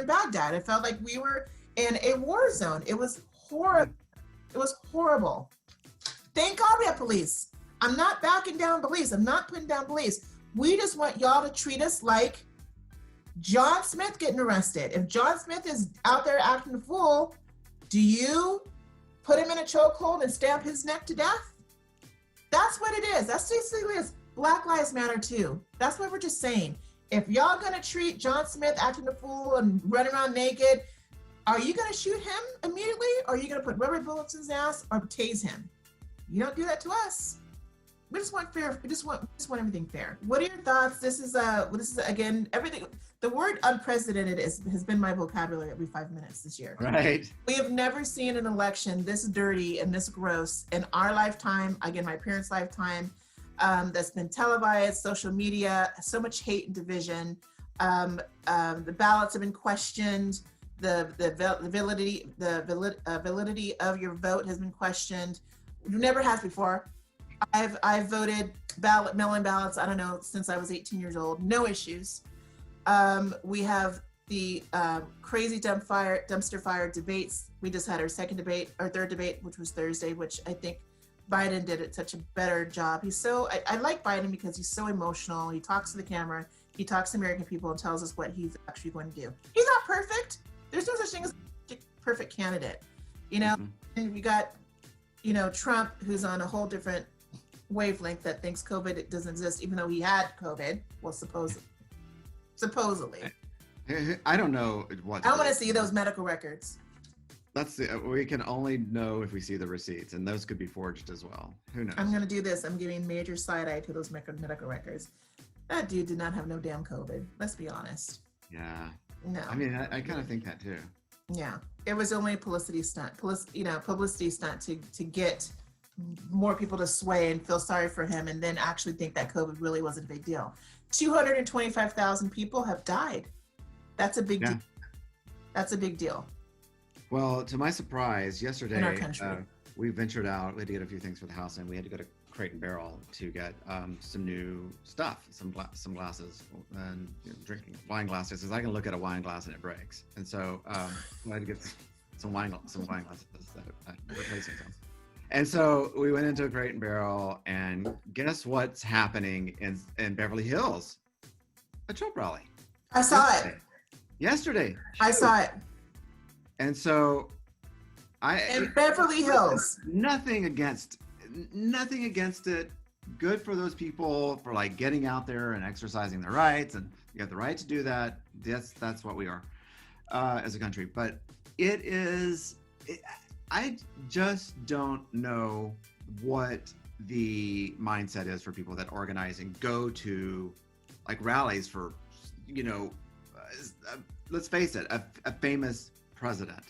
Baghdad. I felt like we were in a war zone. It was horrible. It was horrible. Thank God we have police. I'm not backing down police. I'm not putting down police. We just want y'all to treat us like John Smith getting arrested. If John Smith is out there acting a fool, do you put him in a chokehold and stamp his neck to death? That's what it is. That's basically what it is. Black Lives Matter too. That's what we're just saying. If y'all gonna treat John Smith acting a fool and run around naked, are you gonna shoot him immediately? Or are you gonna put rubber bullets in his ass or tase him? You don't do that to us. We just want fair. We just want everything fair. What are your thoughts? This is again everything. The word unprecedented has been my vocabulary every 5 minutes this year. Right. We have never seen an election this dirty and this gross in our lifetime. Again, my parents' lifetime. That's been televised, social media, so much hate and division. The ballots have been questioned. The validity of your vote has been questioned. Never has before. I've voted mail-in ballots, I don't know, since I was 18 years old. No issues. We have the crazy dumpster fire debates. We just had our third debate, which was Thursday, which I think Biden did such a better job. I like Biden because he's so emotional. He talks to the camera. He talks to American people and tells us what he's actually going to do. He's not perfect. There's no such thing as a perfect candidate. And we got, Trump, who's on a whole different wavelength that thinks COVID doesn't exist, even though he had COVID. Well, supposedly. I don't know what. I don't want to see those medical records. We can only know if we see the receipts, and those could be forged as well. Who knows? I'm going to do this. I'm giving major side eye to those medical records. That dude did not have no damn COVID. Let's be honest. Yeah. No. I mean, I kind of think that too. Yeah. It was only a publicity stunt. Publicity stunt to get more people to sway and feel sorry for him, and then actually think that COVID really wasn't a big deal. 225,000 people have died. That's a big deal. That's a big deal. Well, to my surprise, yesterday in our country, we ventured out. We had to get a few things for the house, and we had to go to Crate and Barrel to get some new stuff, some glasses and drinking wine glasses. Because I can look at a wine glass and it breaks, and so I had to get some wine glasses that replacing them. And so we went into a Crate and Barrel, and guess what's happening in Beverly Hills? A Trump rally. I saw it. Yesterday. I saw it. And so in Beverly Hills. Nothing against it. Good for those people for like getting out there and exercising their rights, and you have the right to do that. That's what we are as a country. But I just don't know what the mindset is for people that organize and go to like rallies for, let's face it, a famous president.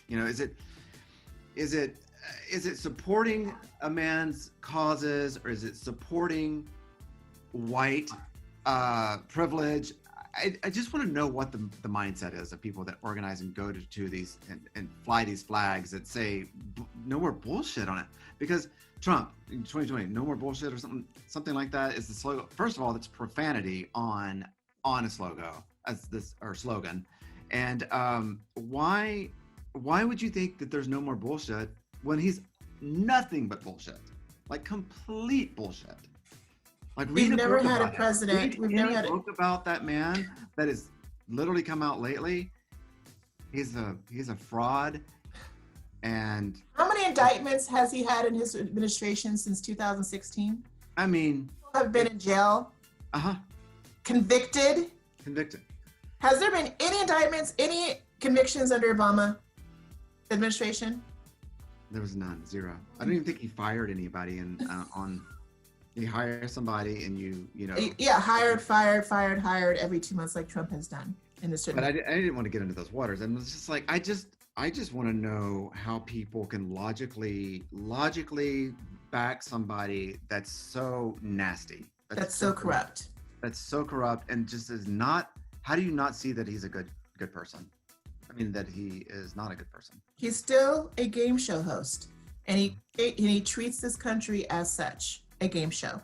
Is it supporting a man's causes, or is it supporting white privilege? I just want to know what the mindset is of people that organize and go to these and fly these flags that say no more bullshit on it. Because Trump in 2020, no more bullshit or something like that is the slogan. First of all, that's profanity on a slogan. And why would you think that there's no more bullshit when he's nothing but bullshit, like complete bullshit? Like we've never had a president. We've never had a book about that man that has literally come out lately. He's a fraud. And how many indictments has he had in his administration since 2016? I mean, have been in jail. Convicted. Has there been any indictments, any convictions under Obama administration? There was none, zero. I don't even think he fired anybody you hire somebody and you know. Yeah, hired, fired every 2 months like Trump has done in this. But I didn't want to get into those waters. And it's just like, I just want to know how people can logically back somebody that's so nasty. That's so corrupt. That's so corrupt and just is not, how do you not see that he's a good person? I mean, that he is not a good person. He's still a game show host, and he treats this country as such, a game show.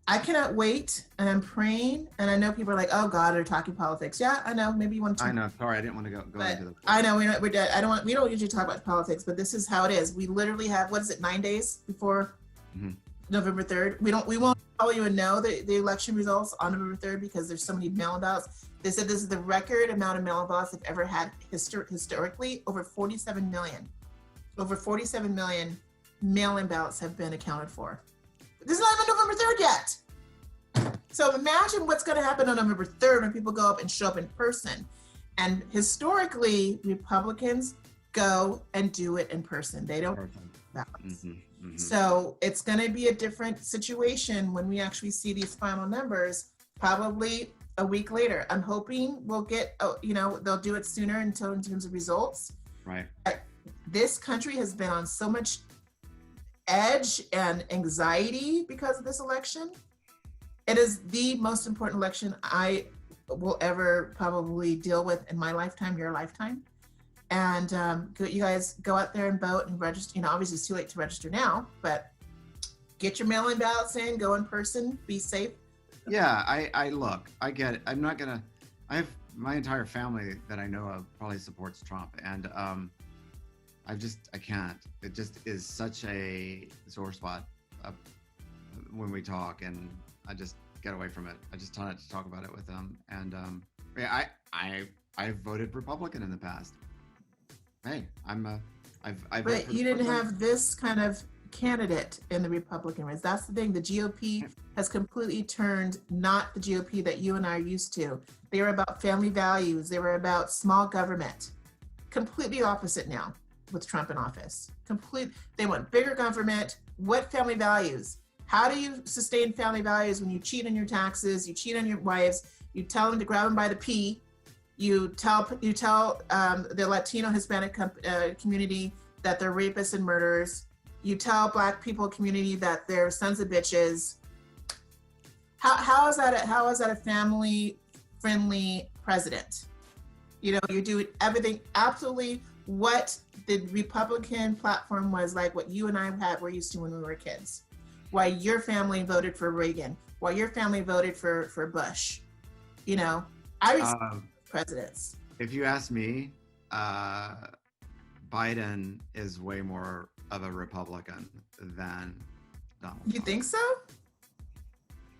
I cannot wait, and I'm praying, and I know people are like, oh God, they're talking politics. Yeah, I know, maybe you want to. I know, sorry, I didn't want to go into the. I know, we don't usually talk about politics, but this is how it is. We literally have, 9 days before November 3rd. We won't probably even know the election results on November 3rd because there's so many mail-in ballots. They said this is the record amount of mail-in ballots they've ever had historically. Over 47 million mail-in ballots have been accounted for. This is not even November 3rd yet. So imagine what's going to happen on November 3rd when people go up and show up in person. And historically, Republicans go and do it in person. They don't ballots. So it's going to be a different situation when we actually see these final numbers, probably a week later. I'm hoping we'll get, they'll do it sooner in terms of results. Right. This country has been on so much edge and anxiety because of this election. It is the most important election I will ever probably deal with in my lifetime, your lifetime. And you guys go out there and vote and register. Obviously it's too late to register now, but get your mail-in ballots in, go in person, be safe. Yeah, I look, I get it. I'm not gonna, I have my entire family that I know of probably supports Trump, and I can't. It just is such a sore spot when we talk, and I just get away from it. I just try not to talk about it with them. And yeah, I've voted Republican in the past. Hey, I've But you didn't have this kind of candidate in the Republican race. That's the thing. The GOP has completely turned not the GOP that you and I are used to. They were about family values. They were about small government. Completely opposite now with Trump in office. They want bigger government. What family values? How do you sustain family values when you cheat on your taxes, you cheat on your wives, you tell them to grab them by the pee, you tell the Latino Hispanic community that they're rapists and murderers, you tell Black people community that they're sons of bitches. How is that a family friendly president? You know, you're doing everything absolutely what the Republican platform was like, what you and I were used to when we were kids. Why your family voted for Reagan, why your family voted for Bush. You know, I respect presidents. If you ask me, Biden is way more of a Republican than Donald Trump. You think so?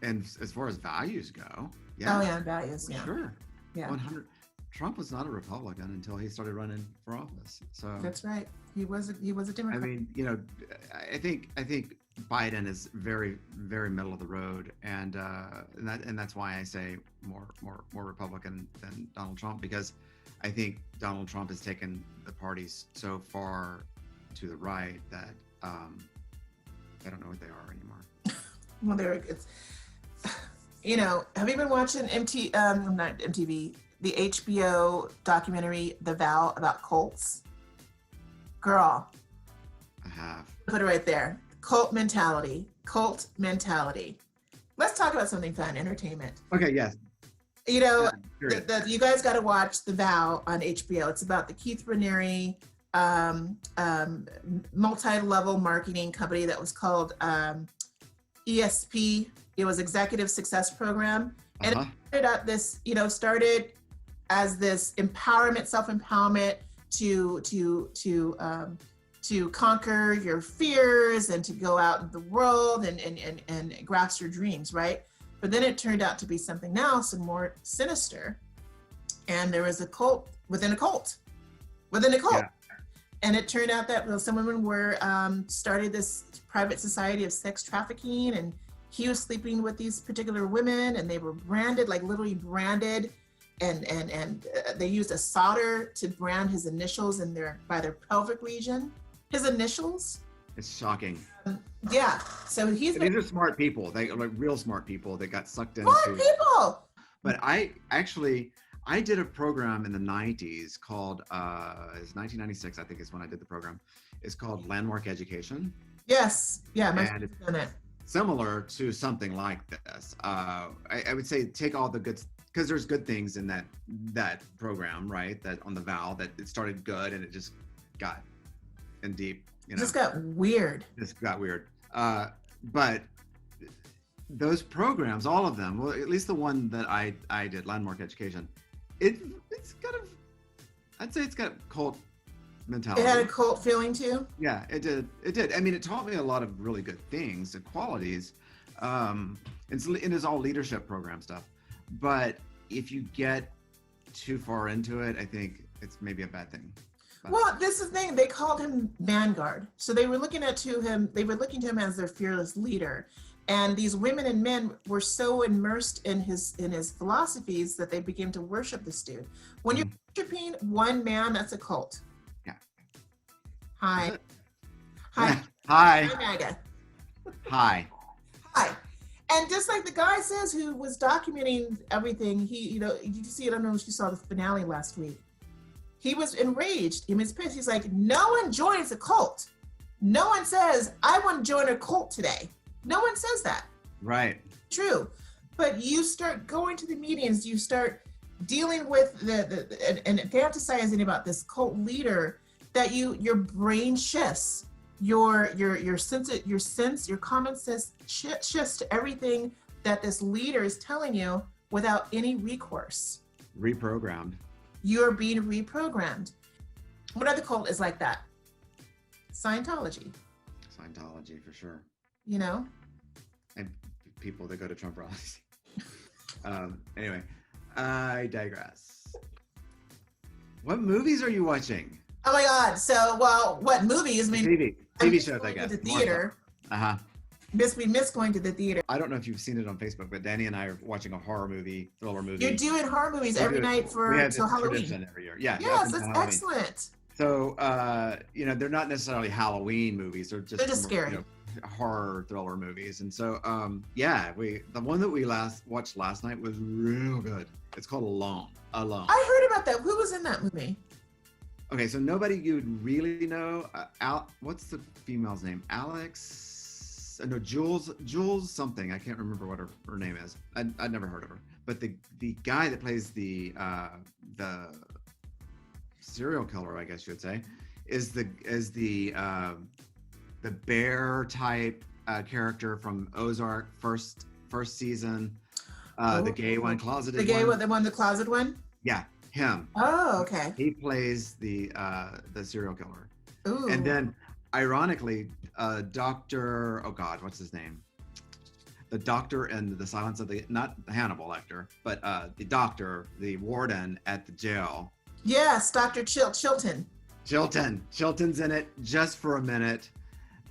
And as far as values go, yeah. Oh yeah, values, yeah. Sure. Yeah. 100. Trump was not a Republican until he started running for office. So that's right. He was a Democrat. I mean, you know, I think Biden is very, very middle of the road, and that's why I say more Republican than Donald Trump, because I think Donald Trump has taken the parties so far to the right that I don't know what they are anymore. Well, it's, you know, have you been watching not MTV, the HBO documentary The Vow about cults? Girl, I have. Put it right there. Cult mentality. Let's talk about something fun, entertainment. Okay, yes. You know, you guys got to watch The Vow on HBO. It's about the Keith Raniere multi-level marketing company that was called ESP. It was Executive Success Program. And it started out this, you know, started as this empowerment, self-empowerment to conquer your fears and to go out in the world and grasp your dreams, right? But then it turned out to be something else and more sinister. And there was a cult within a cult. Yeah. And it turned out that some women were started this private society of sex trafficking, and he was sleeping with these particular women, and they were branded, like literally branded, and they used a solder to brand his initials by their pelvic region. His initials. It's shocking. Yeah. So these are smart people. They like real smart people that got sucked into. Smart people. But I did a program in the 90s called, it's 1996, I think is when I did the program. It's called Landmark Education. Yes. Yeah. And it's done it. Similar to something like this. I would say take all the good, because there's good things in that program, right? That on the Vow, that it started good and it just got in deep, you know. Just got weird. But those programs, all of them, well, at least the one that I did, Landmark Education, it's kind of, I'd say it's got cult mentality. It had a cult feeling too? Yeah, it did. I mean, it taught me a lot of really good things and qualities. It is all leadership program stuff. But if you get too far into it, I think it's maybe a bad thing. Well, this is the thing. They called him Vanguard. So they were looking to him as their fearless leader. And these women and men were so immersed in his philosophies that they began to worship this dude. When you're worshiping one man, that's a cult. Yeah. Hi. Hi. Hi, MAGA. Hi. And just like the guy says who was documenting everything, you can see, I don't know if you saw the finale last week. He was enraged. He was pissed. He's like, no one joins a cult. No one says, I want to join a cult today. No one says that. Right. True. But you start going to the meetings, you start dealing with and fantasizing about this cult leader, that your brain shifts. Your common sense shifts to everything that this leader is telling you without any recourse. Reprogrammed. You're being reprogrammed. What other cult is like that? Scientology. Scientology, for sure. You know? And people that go to Trump rallies. Anyway, I digress. What movies are you watching? Oh my God. So, well, what movies? I mean, TV shows, I guess. The theater. Uh-huh. We miss going to the theater. I don't know if you've seen it on Facebook, but Danny and I are watching a thriller movie. You're doing horror movies every night till Halloween. Every year. Yeah. Yes, that's excellent. So, they're not necessarily Halloween movies. They're just scary. Horror thriller movies. And so, the one that we watched last night was real good. It's called Alone. I heard about that. Who was in that movie? Okay, so nobody you'd really know. What's the female's name? Jules something. I can't remember what her name is. I'd never heard of her. But the guy that plays the serial killer, I guess you would say, is the bear type character from Ozark first season. The gay one, closeted. The closet one. Yeah, him. Oh, okay. He plays the serial killer. Ooh. And then, ironically, Dr. Oh God, what's his name? The doctor in The Silence of not Hannibal Lecter, but the doctor, the warden at the jail. Yes, Dr. Chilton. Chilton's in it just for a minute,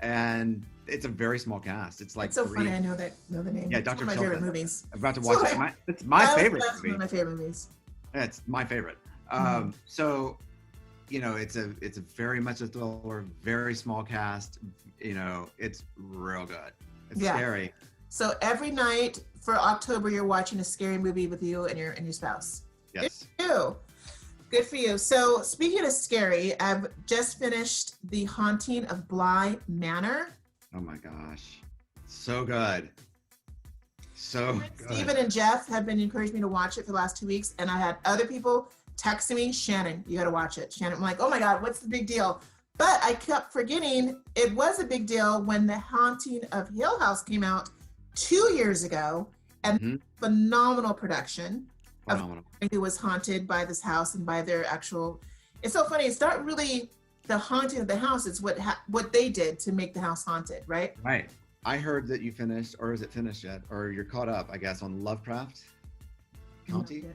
and it's a very small cast. It's like it's so funny. I know the name. Yeah, Dr. It's one of my Chilton. favorite movies. I'm about to watch it. It's my favorite movie. One of my favorite movies. Yeah, it's my favorite. So, it's a very much a thriller, very small cast. It's real good. It's scary. So every night for October, you're watching a scary movie with you and your spouse. Yes. Good for you. So speaking of scary, I've just finished The Haunting of Bly Manor. Oh my gosh. So good. So good. Stephen and Jeff have been encouraging me to watch it for the last 2 weeks, and I had other people texting me, Shannon, you got to watch it. Shannon, I'm like, oh my God, what's the big deal? But I kept forgetting it was a big deal when The Haunting of Hill House came out 2 years ago, and phenomenal production. Phenomenal. Who was haunted by this house and by their actual. It's so funny. It's not really the haunting of the house. It's what they did to make the house haunted, right? Right. I heard that you finished, or is it finished yet? Or you're caught up, I guess, on Lovecraft County.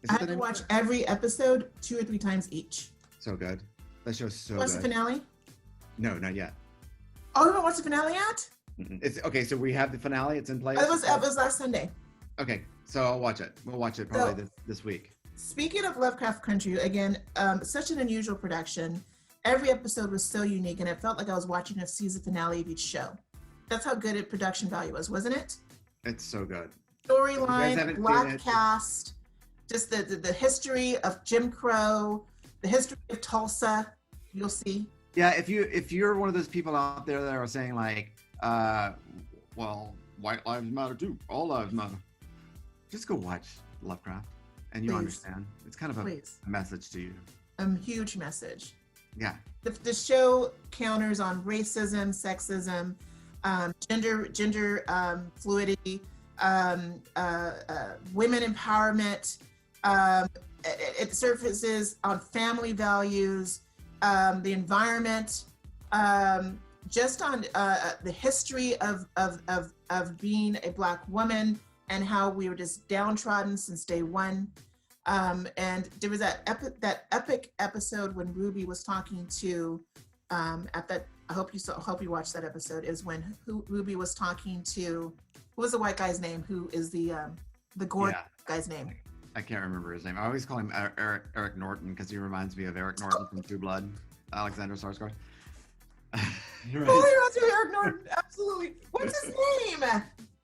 I had to watch every episode 2 or 3 times each. So good. That show's so good. What's the finale? No, not yet. Oh, you haven't watched the finale yet? It's okay. So we have the finale. It's in place. It was last Sunday. Okay, so I'll watch it. We'll watch it probably this week. Speaking of Lovecraft Country, again, such an unusual production. Every episode was so unique, and it felt like I was watching a season finale of each show. That's how good production value was, wasn't it? It's so good. Storyline, black cast, just the history of Jim Crow, the history of Tulsa. You'll see. Yeah, if you're one of those people out there that are saying like, well, white lives matter too, all lives matter. Just go watch Lovecraft, and you'll understand. It's kind of a message to you. A huge message. Yeah. The show counters on racism, sexism, gender fluidity, women empowerment. It surfaces on family values, the environment, just on the history of being a Black woman and how we were just downtrodden since day one. And there was that epic episode when Ruby was talking to I hope you watched that episode, is when Ruby was talking to, who was the white guy's name, who is the Gord guy's name? I can't remember his name. I always call him Eric Norton because he reminds me of Eric Norton from True Blood, Alexander Skarsgård. Right. Oh, reminds me of Eric Norton, absolutely. What's his name?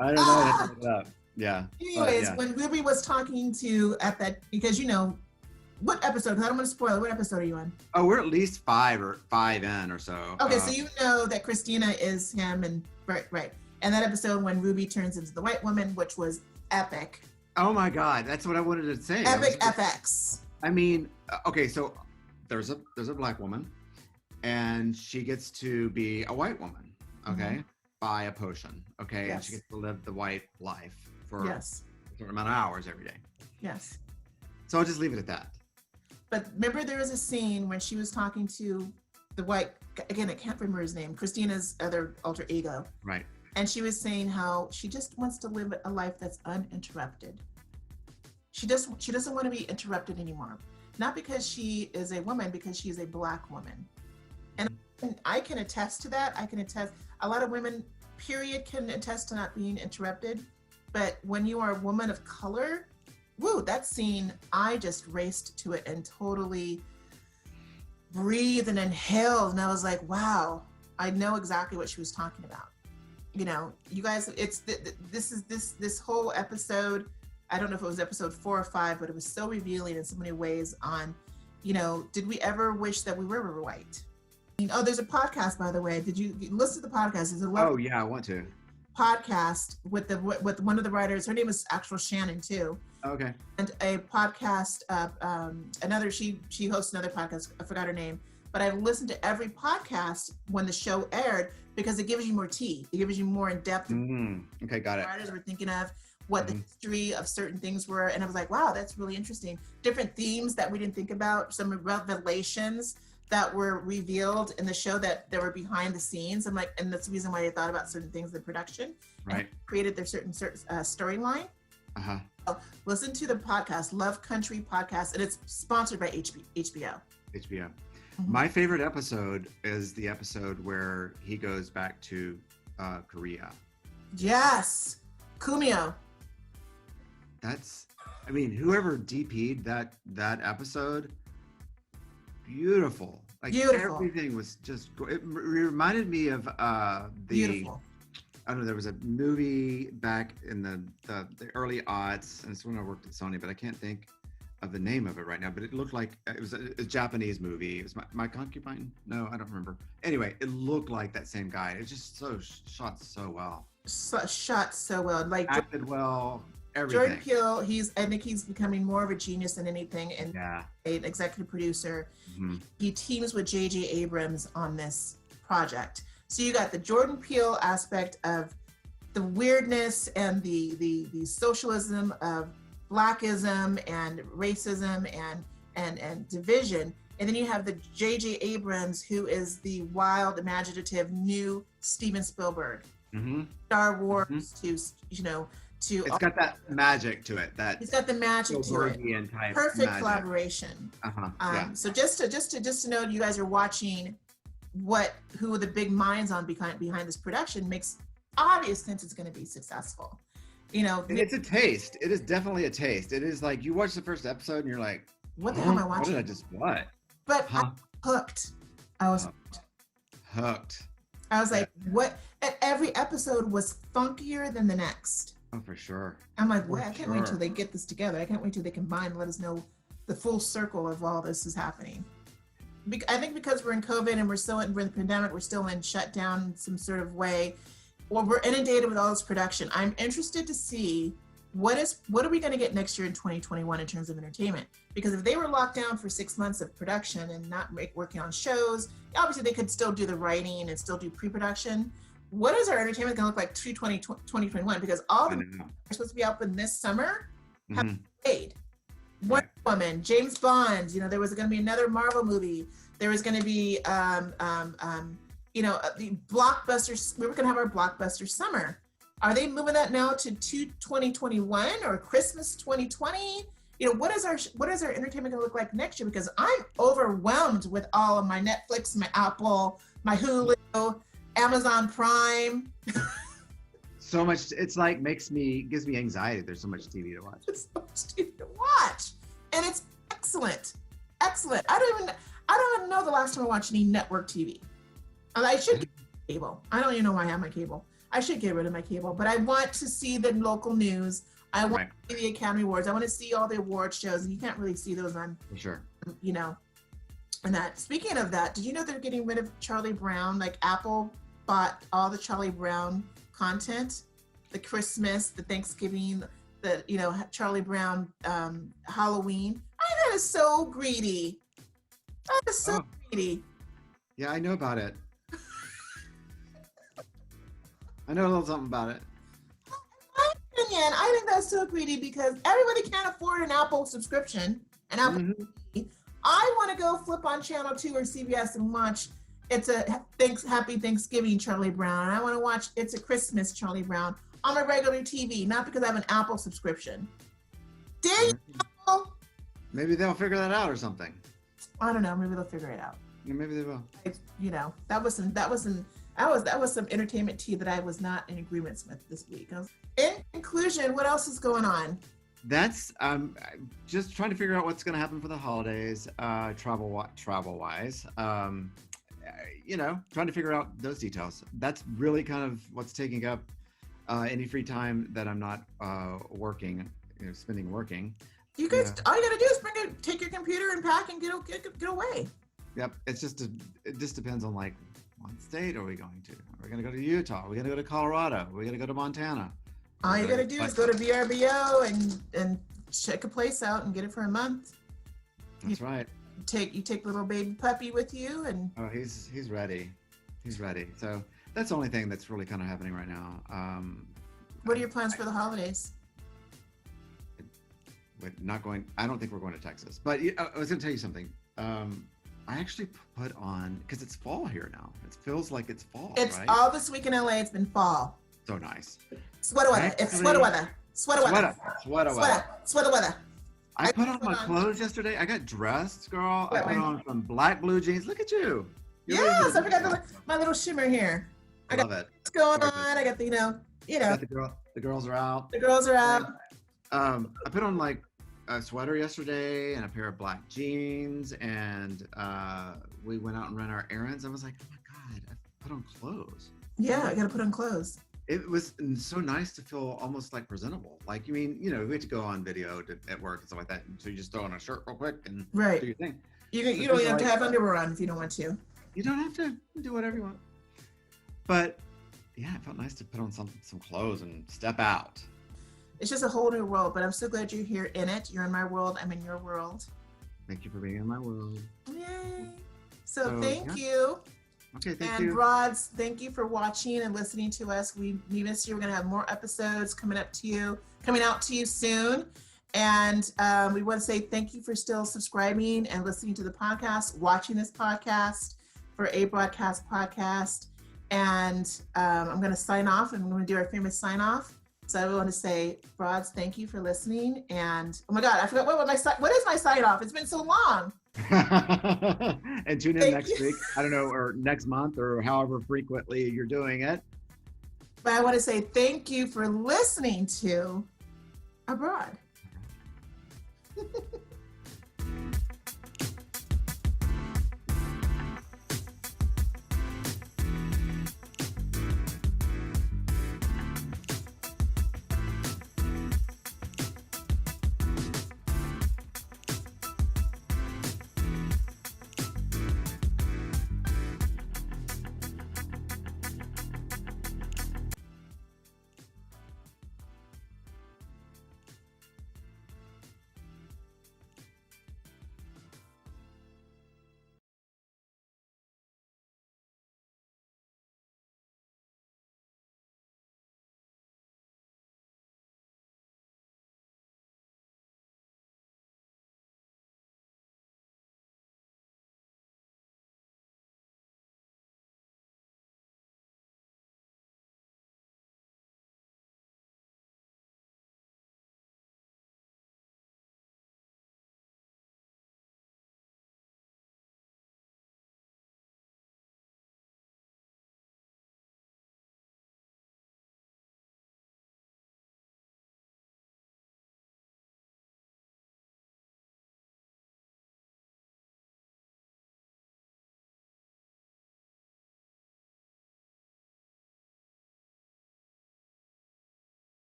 I don't know. I have to look it up. Yeah. Anyways, when Ruby was talking to because what episode? I don't want to spoil it. What episode are you on? Oh, we're at least 5 in or so. Okay, so you know that Christina is him, and right. And that episode when Ruby turns into the white woman, which was epic. Oh my God, that's what I wanted to say. Epic FX. I mean, okay, so there's a Black woman, and she gets to be a white woman, okay, by a potion, okay, and she gets to live the white life for a certain amount of hours every day. Yes. So I'll just leave it at that. But remember, there was a scene when she was talking to the white, again, I can't remember his name, Christina's other alter ego. Right. And she was saying how she just wants to live a life that's uninterrupted. She doesn't want to be interrupted anymore. Not because she is a woman, because she's a Black woman. And I can attest to that. A lot of women, period, can attest to not being interrupted. But when you are a woman of color, woo, that scene, I just raced to it and totally breathed and inhaled. And I was like, wow, I know exactly what she was talking about. You know, you guys, it's this whole episode, I don't know if it was episode 4 or 5, but it was so revealing in so many ways on, you know, did we ever wish that we were white? Oh, there's a podcast, by the way. Did you listen to the podcast? There's a Oh yeah, I want to. Podcast with one of the writers. Her name is actual Shannon too. Okay. And a podcast, she hosts another podcast. I forgot her name, but I listened to every podcast when the show aired because it gives you more tea. It gives you more in depth. Okay, got it. Writers were thinking of what the history of certain things were, and I was like, wow, that's really interesting. Different themes that we didn't think about. Some revelations that were revealed in the show that were behind the scenes. I'm like, and that's the reason why they thought about certain things in production. Right. And created their certain storyline. Uh-huh. So listen to the podcast, Love Country Podcast, and it's sponsored by HBO. HBO. My favorite episode is the episode where he goes back to Korea. Yes. Kumio. I mean, whoever DP'd that episode, beautiful. Like beautiful. Everything was just, it reminded me of beautiful. I don't know, there was a movie back in the early aughts, and it's when I worked at Sony, but I can't think of the name of it right now, but it looked like it was a Japanese movie. It was My Concubine? No, I don't remember. Anyway, it looked like that same guy. It's just shot so well. Shot so well. Like acted well, everything. Jordan Peele, I think he's becoming more of a genius than anything, and an executive producer. He teams with J.J. Abrams on this project. So you got the Jordan Peele aspect of the weirdness and the socialism of Blackism and racism and division. And then you have the J.J. Abrams, who is the wild, imaginative, new Steven Spielberg. Star Wars it's got that magic to it. He's got the magic to it. Perfect magic. Collaboration. So just to know you guys are watching who the big minds on behind this production makes obvious sense it's going to be successful. You know, it's a taste. It is definitely a taste. It is like you watch the first episode and you're like, what the hell am I watching? What did I just what? But I'm hooked. I was hooked. I was like, what? And every episode was funkier than the next. Oh, for sure. I'm like, I can't wait till they get this together. I can't wait till they combine and let us know the full circle of all this is happening. I think because we're in COVID and we're in the pandemic, we're still in shutdown in some sort of way. Well, we're inundated with all this production. I'm interested to see what are we going to get next year in 2021 in terms of entertainment? Because if they were locked down for 6 months of production and not working on shows, obviously they could still do the writing and still do pre-production. What is our entertainment going to look like through 2021? Because all the are supposed to be open this summer have been paid. Wonder Woman, James Bond, there was going to be another Marvel movie. There was going to be, the blockbusters. We were going to have our blockbuster summer. Are they moving that now to 2021 or Christmas 2020? What is our entertainment going to look like next year? Because I'm overwhelmed with all of my Netflix, my Apple, my Hulu, Amazon Prime. So much. It's like gives me anxiety. There's so much TV to watch. It's so much TV to watch, and it's excellent. I don't even know the last time I watched any network TV. I should get cable. I don't even know why I have my cable. I should get rid of my cable, but I want to see the local news. I want to see the Academy Awards. I want to see all the award shows, and you can't really see those on. For sure. And that. Speaking of that, did you know they're getting rid of Charlie Brown? Like Apple bought all the Charlie Brown content, the Christmas, the Thanksgiving, the Charlie Brown Halloween. That is so greedy. That is so greedy. Yeah, I know about it. I know a little something about it. In my opinion, I think that's so greedy because everybody can't afford an Apple subscription, an Apple TV. I want to go flip on Channel 2 or CBS and watch It's a Happy Thanksgiving Charlie Brown. And I want to watch It's a Christmas Charlie Brown on my regular TV, not because I have an Apple subscription. Dang Apple! Maybe they'll figure that out or something. I don't know. Maybe they'll figure it out. Yeah, maybe they will. That was some entertainment tea that I was not in agreement with this week. In conclusion, what else is going on? That's just trying to figure out what's going to happen for the holidays, travel wise. Trying to figure out those details. That's really kind of what's taking up any free time that I'm not spending working. You guys, all you gotta do is take your computer and pack and get away. Yep, it just depends on like what state are we going to? Are we gonna go to Utah? Are we gonna go to Colorado? Are we gonna go to Montana? All you gotta do is go to VRBO and check a place out and get it for a month. That's right. You take little baby puppy with you and. Oh, he's ready. He's ready. So that's the only thing that's really kind of happening right now. What are your plans for the holidays? I don't think we're going to Texas, but I was going to tell you something. I actually put on, because it's fall here now. It feels like it's fall, It's right? all this week in LA. It's been fall. So nice. Sweater weather. It's sweater weather. Sweater weather. Sweater weather. I put on my clothes yesterday. I got dressed, girl. I put on some black blue jeans. Look at you. Yes, I forgot my little shimmer here. I love it. What's going on? I got the, The girls are out. The girls are out. I put on like a sweater yesterday and a pair of black jeans, and we went out and ran our errands. I was like, oh my God, I put on clothes. Yeah, I got to put on clothes. It was so nice to feel almost like presentable. Like, we had to go on video at work and stuff like that. So you just throw on a shirt real quick and do your thing. You don't even have to have underwear on if you don't want to. You don't have to do whatever you want. But yeah, it felt nice to put on some clothes and step out. It's just a whole new world, but I'm so glad you're here in it. You're in my world. I'm in your world. Thank you for being in my world. Yay. So thank you. Okay, thank you. you. And Broads, thank you for watching and listening to us. We miss you. We're going to have more episodes coming out to you soon. And we want to say thank you for still subscribing and listening to the podcast, watching this podcast for A Broadcast Podcast. And I'm going to sign off, and we're going to do our famous sign off. So I want to say, Broads, thank you for listening. And oh my God, I forgot what is my sign off? It's been so long. And tune in next week. I don't know, or next month, or however frequently you're doing it. But I want to say thank you for listening to Abroad.